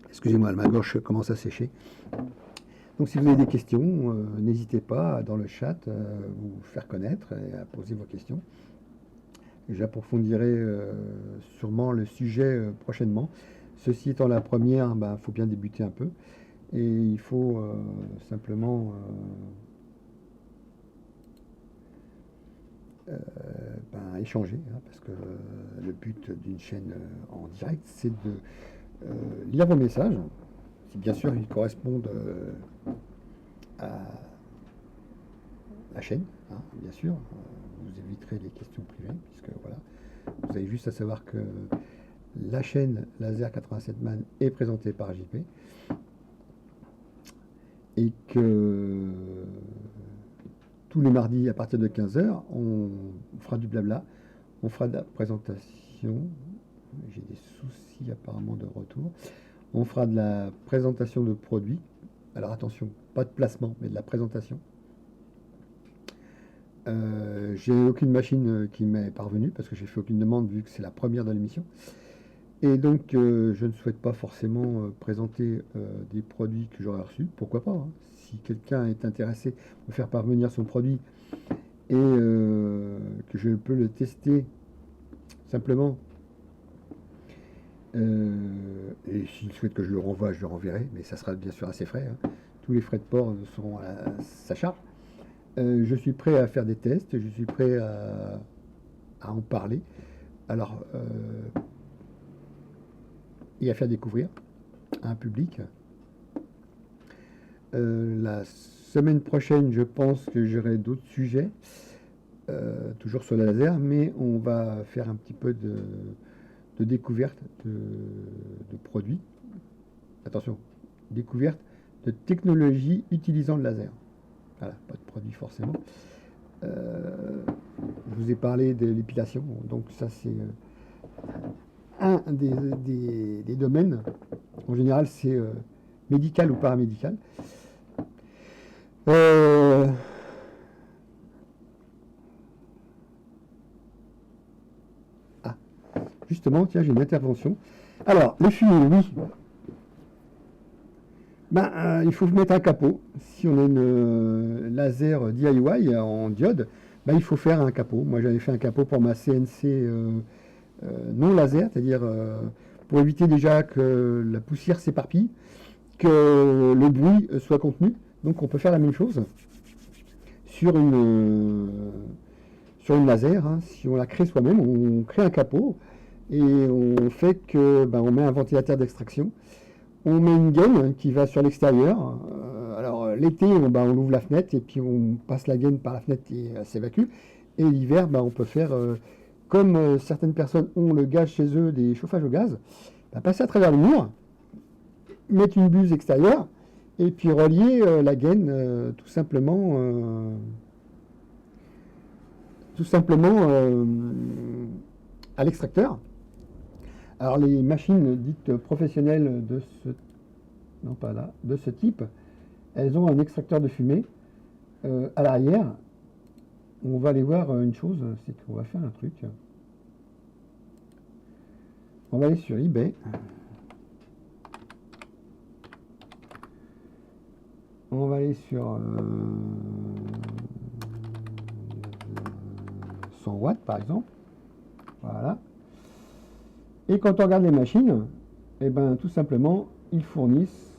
excusez-moi, ma gorge commence à sécher. Donc si vous avez des questions, n'hésitez pas dans le chat à vous faire connaître et à poser vos questions. J'approfondirai sûrement le sujet prochainement. Ceci étant la première, faut bien débuter un peu. Et il faut simplement échanger, parce que le but d'une chaîne en direct, c'est de lire vos messages, si bien sûr ils correspondent à la chaîne, bien sûr. Vous éviterez les questions privées, puisque voilà, vous avez juste à savoir que la chaîne Laser 87 Man est présentée par JP et que tous les mardis à partir de 15h, on fera du blabla, on fera de la présentation. J'ai des soucis apparemment de retour. On fera de la présentation de produits. Alors attention, pas de placement, mais de la présentation. J'ai aucune machine qui m'est parvenue parce que j'ai fait aucune demande vu que c'est la première de l'émission. Et donc je ne souhaite pas forcément présenter des produits que j'aurais reçus. Pourquoi pas, hein. Si quelqu'un est intéressé me faire parvenir son produit et que je peux le tester simplement. Et s'il souhaite que je le renvoie, je le renverrai, mais ça sera bien sûr à ses frais, hein. Tous les frais de port seront à sa charge. Je suis prêt à faire des tests, je suis prêt à en parler. Alors, et à faire découvrir à un public. La semaine prochaine, je pense que j'aurai d'autres sujets, toujours sur le laser, mais on va faire un petit peu de découverte de produits. Attention, découverte de technologies utilisant le laser. Voilà, pas de produits forcément. Je vous ai parlé de l'épilation, donc ça c'est un des domaines. En général, c'est médical ou paramédical. Justement, tiens, j'ai une intervention. Alors, le fuel, oui. Il faut mettre un capot. Si on a une laser DIY en diode, il faut faire un capot. Moi, j'avais fait un capot pour ma CNC non laser, c'est-à-dire pour éviter déjà que la poussière s'éparpille, que le bruit soit contenu. Donc, on peut faire la même chose sur une laser. Hein. Si on la crée soi-même, on crée un capot et on fait que on met un ventilateur d'extraction. On met une gaine qui va sur l'extérieur l'été, on ouvre la fenêtre et puis on passe la gaine par la fenêtre et elle s'évacue. Et l'hiver, on peut faire, comme certaines personnes ont le gaz chez eux, des chauffages au gaz, passer à travers le mur, mettre une buse extérieure et puis relier la gaine tout simplement à l'extracteur. Alors les machines dites professionnelles de ce type, elles ont un extracteur de fumée à l'arrière. On va aller voir une chose, c'est qu'on va faire un truc. On va aller sur eBay. On va aller sur 100 watts par exemple. Voilà. Et quand on regarde les machines, tout simplement, ils fournissent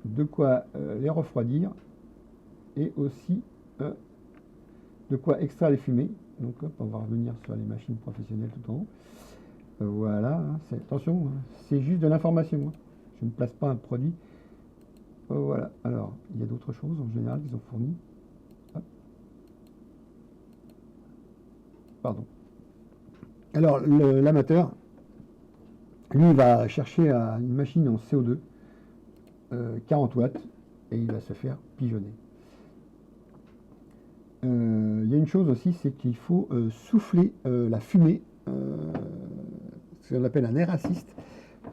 de quoi les refroidir et aussi de quoi extraire les fumées. Donc hop, on va revenir sur les machines professionnelles tout en haut. Voilà, attention, c'est juste de l'information. Je ne place pas un produit. Voilà, alors il y a d'autres choses en général qu'ils ont fournies. Pardon. Alors l'amateur, lui, il va chercher une machine en CO2, 40 watts, et il va se faire pigeonner. Il y a une chose aussi, c'est qu'il faut souffler la fumée, ce qu'on appelle un air assist,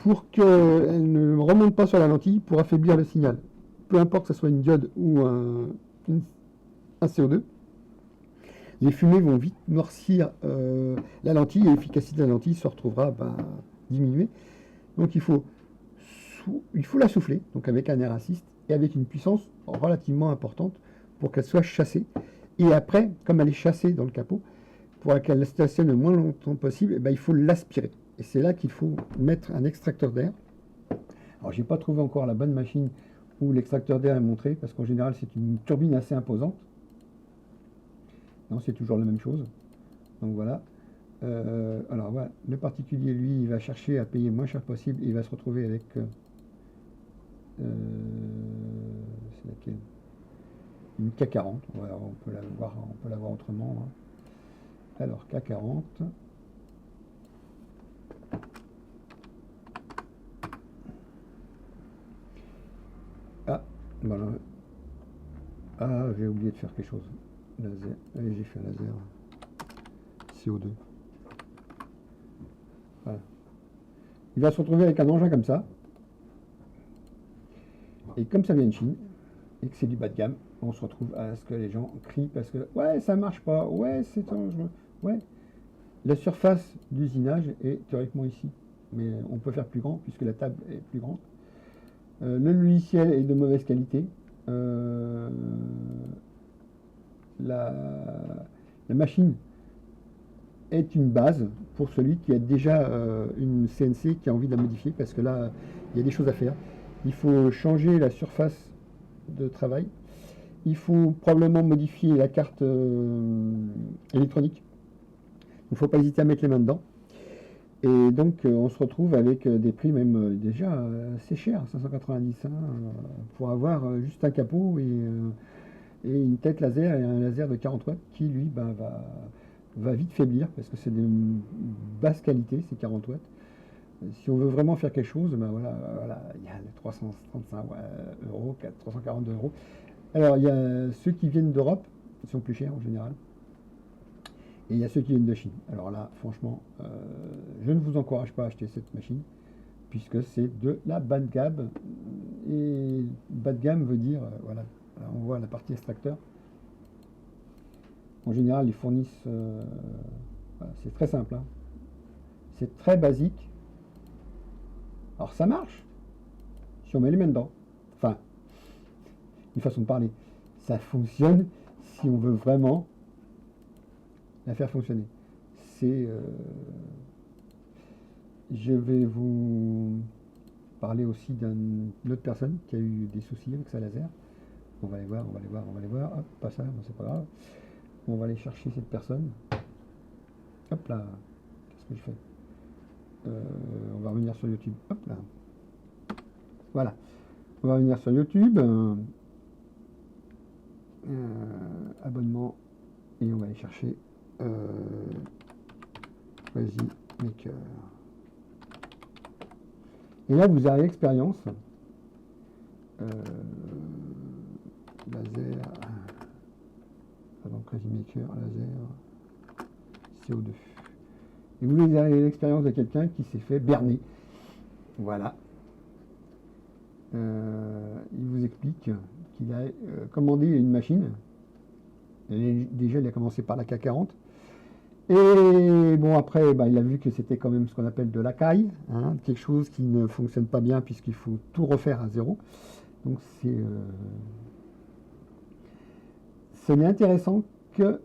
pour qu'elle ne remonte pas sur la lentille pour affaiblir le signal. Peu importe que ce soit une diode ou un CO2, les fumées vont vite noircir la lentille et l'efficacité de la lentille se retrouvera diminuée. Donc il faut la souffler, donc avec un air assist et avec une puissance relativement importante pour qu'elle soit chassée. Et après, comme elle est chassée dans le capot, pour qu'elle stationne le moins longtemps possible, il faut l'aspirer. Et c'est là qu'il faut mettre un extracteur d'air. Alors j'ai pas trouvé encore la bonne machine où l'extracteur d'air est montré, parce qu'en général c'est une turbine assez imposante. Non, c'est toujours la même chose. Donc voilà. Alors voilà, le particulier, lui, il va chercher à payer le moins cher possible et il va se retrouver avec... c'est laquelle? Une K40. Voilà, on peut la voir autrement. Hein. Alors, K40. Ah, voilà. Ah, j'ai oublié de faire quelque chose. Laser. Allez, j'ai fait un laser. CO2. Voilà. Il va se retrouver avec un engin comme ça. Et comme ça vient de Chine, et que c'est du bas de gamme, on se retrouve à ce que les gens crient parce que ouais, ça marche pas, ouais, c'est dangereux, ouais. La surface d'usinage est théoriquement ici, mais on peut faire plus grand puisque la table est plus grande. Le logiciel est de mauvaise qualité. La machine est une base pour celui qui a déjà une CNC qui a envie de la modifier parce que là, il y a des choses à faire. Il faut changer la surface de travail. Il faut probablement modifier la carte électronique. Il ne faut pas hésiter à mettre les mains dedans. Et donc, on se retrouve avec des prix même déjà assez chers, 590 hein, pour avoir juste un capot et une tête laser et un laser de 40 watts qui, lui, va vite faiblir parce que c'est de basse qualité, ces 40 watts. Si on veut vraiment faire quelque chose, voilà, il y a les 335 euros, 342 euros. Alors, il y a ceux qui viennent d'Europe, qui sont plus chers en général. Et il y a ceux qui viennent de Chine. Alors là, franchement, je ne vous encourage pas à acheter cette machine, puisque c'est de la bas de gamme. Et bas de gamme veut dire, voilà, on voit la partie extracteur. En général, ils fournissent... voilà, c'est très simple. Hein. C'est très basique. Alors ça marche, si on met les mains dedans. Enfin, une façon de parler. Ça fonctionne si on veut vraiment la faire fonctionner. Je vais vous parler aussi d'une autre personne qui a eu des soucis avec sa laser. On va les voir. Hop, pas ça, c'est pas grave. On va aller chercher cette personne. Hop là, qu'est-ce que je fais? On va revenir sur YouTube. Hop là. Voilà. On va revenir sur YouTube. abonnement, et on va aller chercher Crazy Maker. Et là, vous avez l'expérience laser, pardon, Crazy Maker, laser, CO2. Et vous avez l'expérience de quelqu'un qui s'est fait berner. Voilà. Il vous explique qu'il a commandé une machine. Déjà, il a commencé par la K40. Et bon, après, il a vu que c'était quand même ce qu'on appelle de l'acaille, hein, quelque chose qui ne fonctionne pas bien puisqu'il faut tout refaire à zéro. Donc, ce n'est intéressant que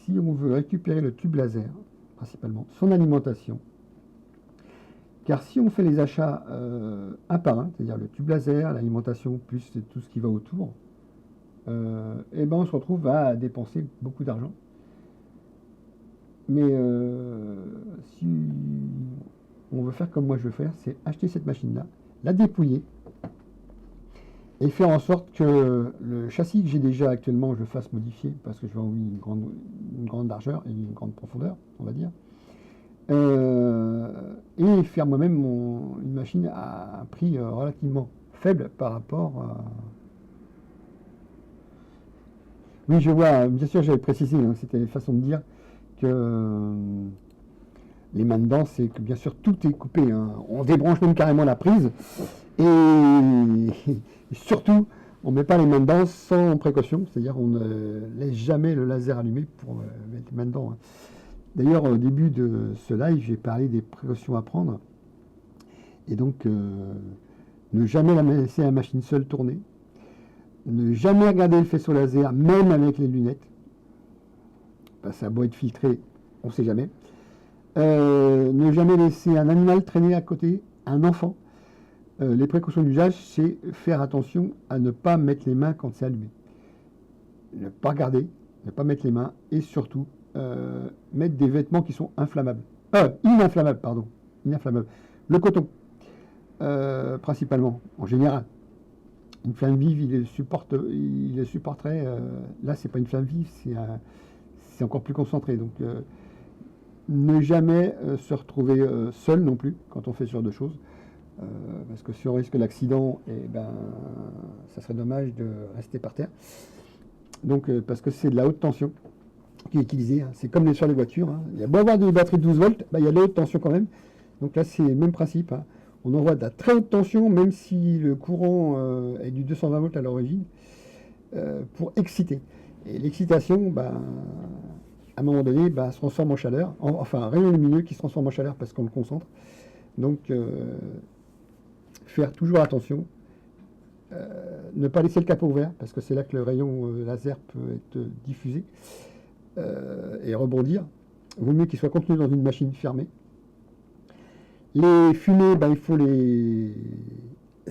si on veut récupérer le tube laser, principalement, son alimentation. Car si on fait les achats un par un, c'est-à-dire le tube laser, l'alimentation, plus tout ce qui va autour, et ben on se retrouve à dépenser beaucoup d'argent. Mais si on veut faire comme moi je veux faire, c'est acheter cette machine-là, la dépouiller, et faire en sorte que le châssis que j'ai déjà actuellement, je le fasse modifier, parce que je vais enlever une grande largeur et une grande profondeur, on va dire. Et faire moi-même une machine à un prix relativement faible par rapport à... Oui, je vois, bien sûr, j'avais précisé, hein, c'était une façon de dire que les mains dedans, c'est que bien sûr tout est coupé, hein. On débranche même carrément la prise, et surtout, on ne met pas les mains dedans sans précaution, c'est-à-dire on ne laisse jamais le laser allumé pour mettre les mains dedans, hein. D'ailleurs, au début de ce live, j'ai parlé des précautions à prendre. Et donc, ne jamais laisser la machine seule tourner. Ne jamais regarder le faisceau laser, même avec les lunettes. Ça a beau être filtré, on ne sait jamais. Ne jamais laisser un animal traîner à côté, un enfant. Les précautions d'usage, c'est faire attention à ne pas mettre les mains quand c'est allumé. Ne pas regarder, ne pas mettre les mains, et surtout, mettre des vêtements qui sont inflammables. Ininflammables, pardon. Ininflammables. Le coton, principalement, en général. Une flamme vive, il le supporterait. Là, c'est pas une flamme vive, c'est encore plus concentré. Donc, ne jamais se retrouver seul non plus quand on fait ce genre de choses. Parce que si on risque l'accident, ça serait dommage de rester par terre. Donc, parce que c'est de la haute tension qui est utilisée, hein. C'est comme sur les voitures, hein. Il y a beau avoir des batteries de 12 volts, il y a de la haute tension quand même. Donc là, c'est le même principe, hein. On envoie de la très haute tension, même si le courant est du 220 volts à l'origine, pour exciter. Et l'excitation, à un moment donné, se transforme en chaleur, enfin un rayon lumineux qui se transforme en chaleur parce qu'on le concentre. Donc, faire toujours attention. Ne pas laisser le capot ouvert, parce que c'est là que le rayon laser peut être diffusé et rebondir. Il vaut mieux qu'il soit contenu dans une machine fermée. Les fumées, il faut les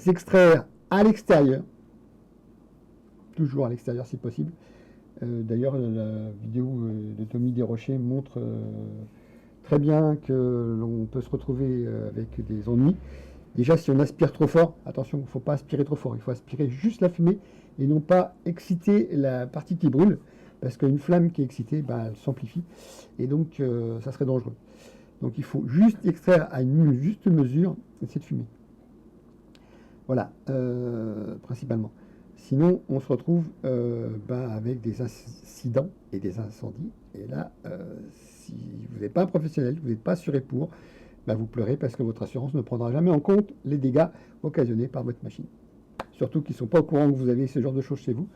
extraire à l'extérieur. Toujours à l'extérieur si possible. D'ailleurs, la vidéo de Tommy Desrochers montre très bien que l'on peut se retrouver avec des ennuis. Déjà, si on aspire trop fort, attention, il ne faut pas aspirer trop fort. Il faut aspirer juste la fumée et non pas exciter la partie qui brûle. Parce qu'une flamme qui est excitée, elle s'amplifie. Et donc, ça serait dangereux. Donc, il faut juste extraire à une juste mesure cette fumée. Voilà, principalement. Sinon, on se retrouve avec des incidents et des incendies. Et là, si vous n'êtes pas un professionnel, vous n'êtes pas assuré pour, vous pleurez parce que votre assurance ne prendra jamais en compte les dégâts occasionnés par votre machine. Surtout qu'ils ne sont pas au courant que vous avez ce genre de choses chez vous.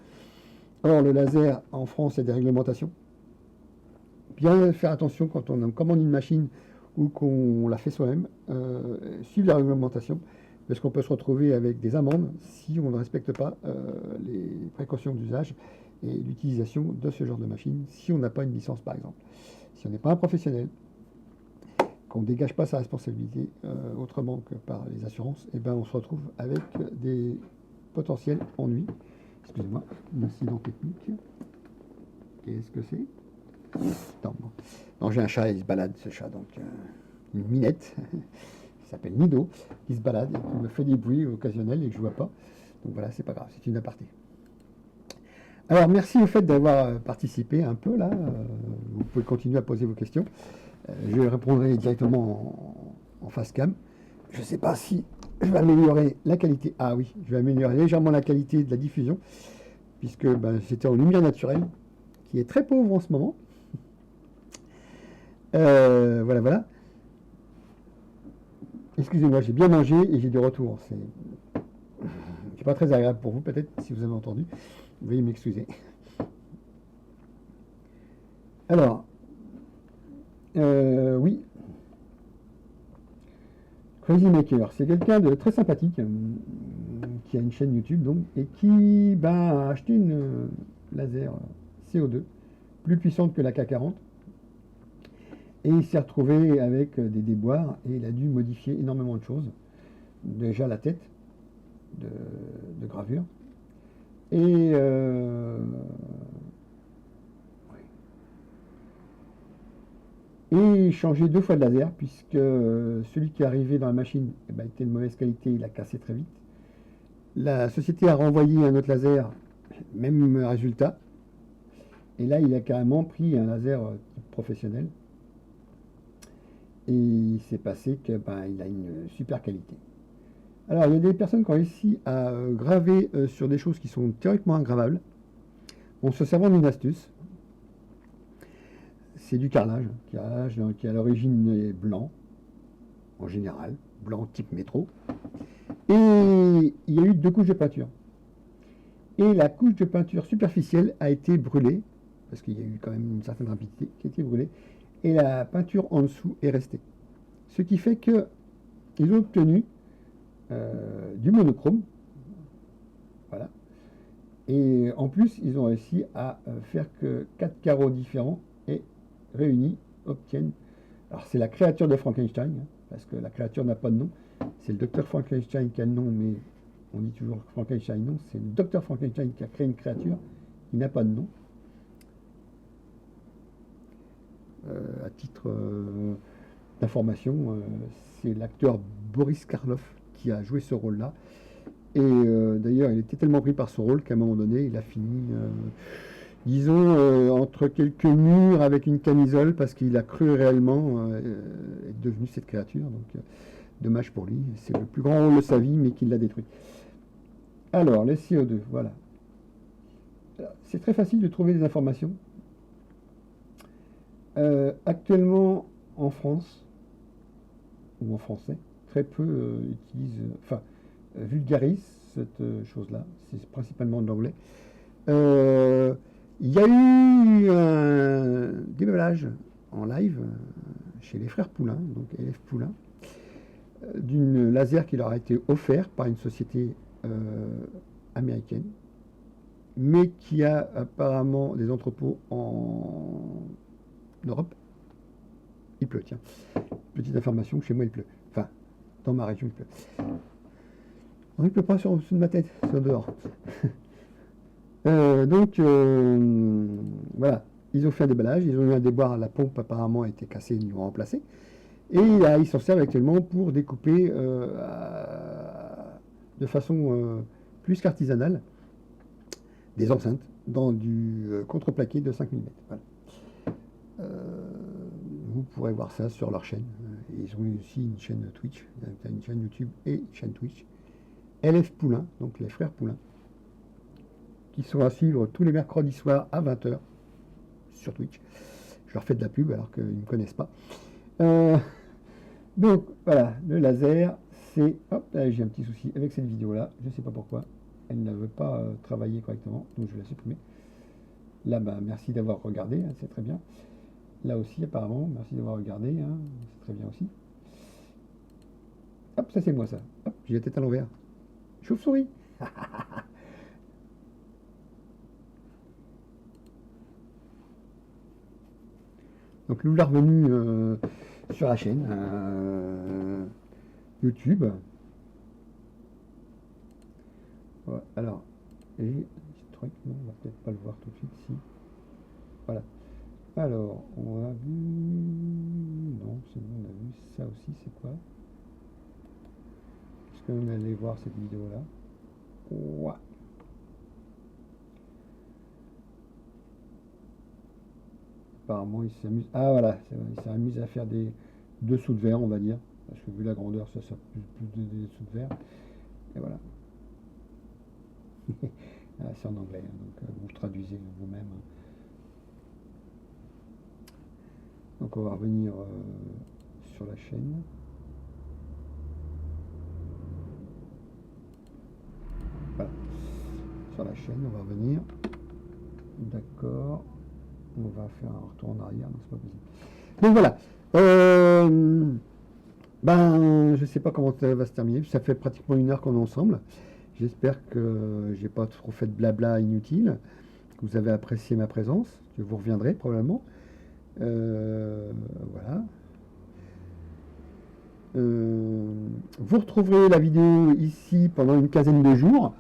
Or, le laser, en France, il y a des réglementations. Bien faire attention quand on commande une machine ou qu'on la fait soi-même, suivre la réglementation, parce qu'on peut se retrouver avec des amendes si on ne respecte pas les précautions d'usage et l'utilisation de ce genre de machine, si on n'a pas une licence par exemple. Si on n'est pas un professionnel, qu'on ne dégage pas sa responsabilité autrement que par les assurances, on se retrouve avec des potentiels ennuis. Excusez-moi, un incident technique. Qu'est-ce que c'est? Non, j'ai un chat, il se balade ce chat, donc une minette qui s'appelle Nido, qui se balade et qui me fait des bruits occasionnels et que je vois pas. Donc voilà, c'est pas grave, c'est une aparté. Alors, merci au fait d'avoir participé un peu là. Vous pouvez continuer à poser vos questions. Je répondrai directement en face cam. Je ne sais pas si je vais améliorer la qualité. Ah oui, je vais améliorer légèrement la qualité de la diffusion, puisque ben, c'était en lumière naturelle, qui est très pauvre en ce moment. Voilà, voilà. Excusez-moi, j'ai bien mangé et j'ai du retour. C'est pas très agréable pour vous, peut-être, si vous avez entendu. Veuillez m'excuser. Alors, oui, Crazy Maker, c'est quelqu'un de très sympathique qui a une chaîne YouTube donc et qui a acheté une laser CO2 plus puissante que la K40 et il s'est retrouvé avec des déboires et il a dû modifier énormément de choses. Déjà la tête de gravure et changer 2 fois de laser puisque celui qui est arrivé dans la machine était de mauvaise qualité, il a cassé très vite. La société a renvoyé un autre laser, même résultat. Et là, il a carrément pris un laser type professionnel. Et il s'est passé que il a une super qualité. Alors, il y a des personnes qui ont réussi à graver sur des choses qui sont théoriquement ingravables en se servant d'une astuce. C'est du carrelage. Carrelage qui à l'origine est blanc, en général, blanc type métro. Et il y a eu 2 couches de peinture. Et la couche de peinture superficielle a été brûlée, parce qu'il y a eu quand même une certaine rapidité qui a été brûlée, et la peinture en dessous est restée. Ce qui fait qu'ils ont obtenu du monochrome, voilà. Et en plus, ils ont réussi à faire que 4 carreaux différents et réunis obtiennent. Alors c'est la créature de Frankenstein, hein, parce que la créature n'a pas de nom. C'est le docteur Frankenstein qui a le nom, mais on dit toujours Frankenstein non. C'est le docteur Frankenstein qui a créé une créature qui n'a pas de nom. À titre d'information, c'est l'acteur Boris Karloff qui a joué ce rôle-là. Et d'ailleurs, il était tellement pris par ce rôle qu'à un moment donné, il a fini, disons, entre quelques murs avec une camisole parce qu'il a cru réellement être devenu cette créature. Donc, dommage pour lui. C'est le plus grand rôle de sa vie, mais qu'il l'a détruit. Alors, les CO2, voilà. C'est très facile de trouver des informations. Actuellement, en France, ou en français, très peu utilisent, vulgarisent cette chose-là. C'est principalement de l'anglais. Il y a eu un déballage en live chez les frères Poulain, donc LF Poulain, d'une laser qui leur a été offert par une société américaine, mais qui a apparemment des entrepôts en Europe. Il pleut, tiens. Petite information, chez moi il pleut. Enfin, dans ma région il pleut. Non, il pleut pas sur de ma tête, c'est dehors. Donc, voilà. Ils ont fait un déballage, ils ont eu un déboire, la pompe apparemment a été cassée, ils l'ont remplacée. Et là, ils s'en servent actuellement pour découper de façon plus qu'artisanale des enceintes dans du contreplaqué de 5 mm. Voilà. Vous pourrez voir ça sur leur chaîne. Ils ont aussi une chaîne Twitch, une chaîne YouTube et une chaîne Twitch. LF Poulain, donc les frères Poulain, qui sont à suivre tous les mercredis soirs à 20h sur Twitch. Je leur fais de la pub alors qu'ils ne me connaissent pas. Donc voilà, le laser, c'est... Hop, là j'ai un petit souci avec cette vidéo-là, je ne sais pas pourquoi. Elle ne veut pas travailler correctement, donc je vais la supprimer. Là, merci d'avoir regardé, hein, c'est très bien. Là aussi, apparemment, merci d'avoir regardé, hein, c'est très bien aussi. Hop, ça c'est moi ça. Hop, j'ai la tête à l'envers. Chauve-souris. Donc nous la revenu sur la chaîne YouTube. Ouais, alors, j'ai un petit truc, non, on va peut-être pas le voir tout de suite, si. Voilà. Alors, on a vu... Non, c'est bon, on a vu ça aussi, c'est quoi? Est-ce qu'on allait voir cette vidéo-là? Ouais. Apparemment, il s'amuse. Ah voilà, c'est vrai, il s'amuse à faire des dessous de verre, on va dire. Parce que vu la grandeur, ça sert plus des dessous de verre. Et voilà. Ah, c'est en anglais, hein, donc vous traduisez vous-même, hein. Donc on va revenir sur la chaîne. Voilà. Sur la chaîne, on va revenir. D'accord. On va faire un retour en arrière, non, c'est pas possible. Donc voilà. Je sais pas comment ça va se terminer. Ça fait pratiquement 1 heure qu'on est ensemble. J'espère que j'ai pas trop fait de blabla inutile, que vous avez apprécié ma présence, que vous reviendrez probablement. Voilà. Vous retrouverez la vidéo ici pendant une quinzaine de jours.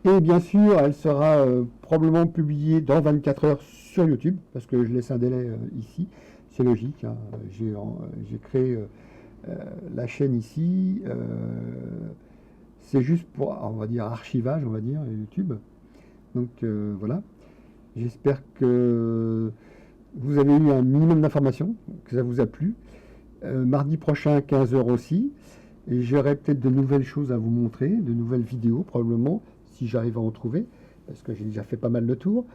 Et bien sûr, elle sera probablement publiée dans 24 heures sur YouTube, parce que je laisse un délai ici. C'est logique, hein. J'ai créé la chaîne ici. C'est juste pour, on va dire, archivage, on va dire, YouTube. Donc voilà. J'espère que vous avez eu un minimum d'informations, que ça vous a plu. Mardi prochain, 15 heures aussi. Et j'aurai peut-être de nouvelles choses à vous montrer, de nouvelles vidéos probablement, si j'arrive à en trouver, parce que j'ai déjà fait pas mal de tours.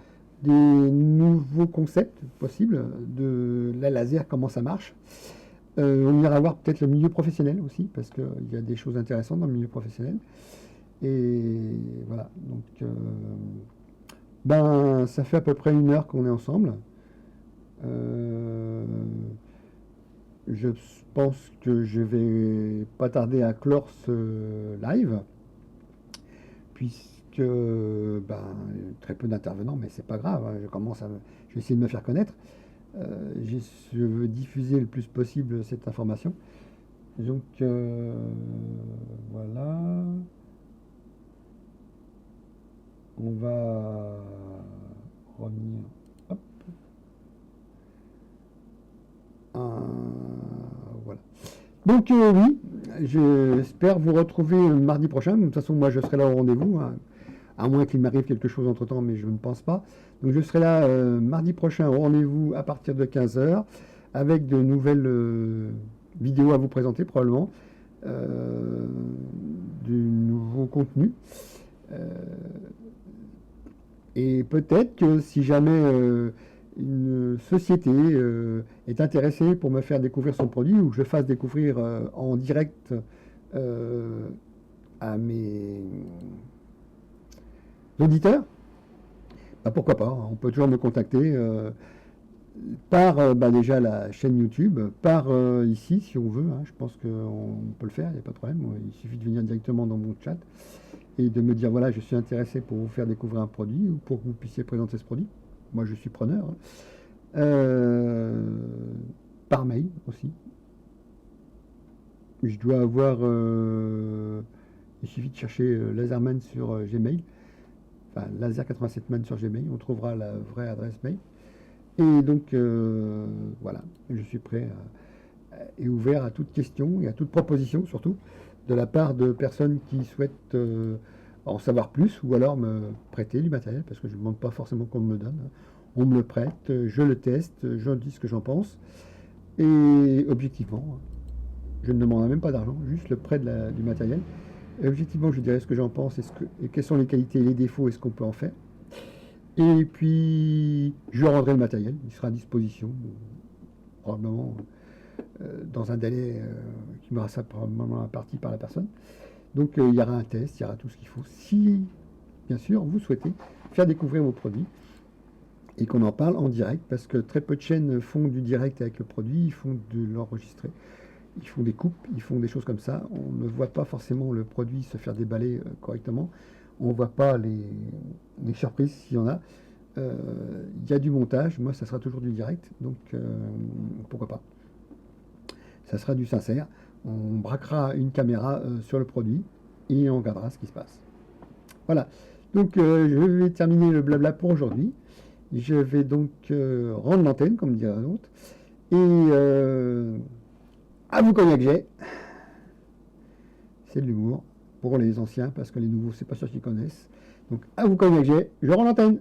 Des nouveaux concepts possibles de la laser, comment ça marche. On ira voir peut-être le milieu professionnel aussi, parce qu'il y a des choses intéressantes dans le milieu professionnel. Et voilà, donc ça fait à peu près 1 heure qu'on est ensemble. Je pense que je vais pas tarder à clore ce live, puisque très peu d'intervenants, mais c'est pas grave, hein, je vais essayer de me faire connaître. Je veux diffuser le plus possible cette information. Donc voilà. On va revenir. Hop. Voilà. Donc oui, j'espère vous retrouver mardi prochain. De toute façon, moi je serai là au rendez-vous, hein, à moins qu'il m'arrive quelque chose entre-temps, mais je ne pense pas. Donc je serai là mardi prochain au rendez-vous à partir de 15 heures, avec de nouvelles vidéos à vous présenter probablement, du nouveau contenu. Et peut-être que si jamais une société est intéressée pour me faire découvrir son produit, ou que je fasse découvrir en direct à mes auditeurs, pourquoi pas, hein. On peut toujours me contacter par déjà la chaîne YouTube, par ici si on veut, hein. Je pense qu'on peut le faire, il n'y a pas de problème. Il suffit de venir directement dans mon chat et de me dire voilà, je suis intéressé pour vous faire découvrir un produit, ou pour que vous puissiez présenter ce produit. Moi je suis preneur, hein. Par mail aussi. Je dois avoir il suffit de chercher Laserman sur Gmail, enfin Laser87man sur Gmail, on trouvera la vraie adresse mail. Et donc voilà, je suis prêt et ouvert à toute question et à toute proposition, surtout de la part de personnes qui souhaitent en savoir plus, ou alors me prêter du matériel, parce que je ne demande pas forcément qu'on me le donne. On me le prête, je le teste, je dis ce que j'en pense, et objectivement, je ne demande même pas d'argent, juste le prêt du matériel. Et objectivement, je dirais ce que j'en pense, et quelles sont les qualités et les défauts, et ce qu'on peut en faire. Et puis, je rendrai le matériel, il sera à disposition, probablement dans un délai qui me sera probablement imparti par la personne. Donc, il y aura un test, il y aura tout ce qu'il faut. Si, bien sûr, vous souhaitez faire découvrir vos produits et qu'on en parle en direct, parce que très peu de chaînes font du direct avec le produit, ils font de l'enregistrer, ils font des coupes, ils font des choses comme ça. On ne voit pas forcément le produit se faire déballer correctement. On ne voit pas les surprises s'il y en a. Il y a du montage, moi ça sera toujours du direct, donc pourquoi pas. Ça sera du sincère. On braquera une caméra sur le produit et on regardera ce qui se passe. Voilà, donc je vais terminer le blabla pour aujourd'hui. Je vais donc rendre l'antenne, comme dirait l'autre. Et à vous cognac j'ai. C'est de l'humour pour les anciens, parce que les nouveaux, c'est pas sûr qu'ils connaissent. Donc à vous cognac j'ai, je rends l'antenne.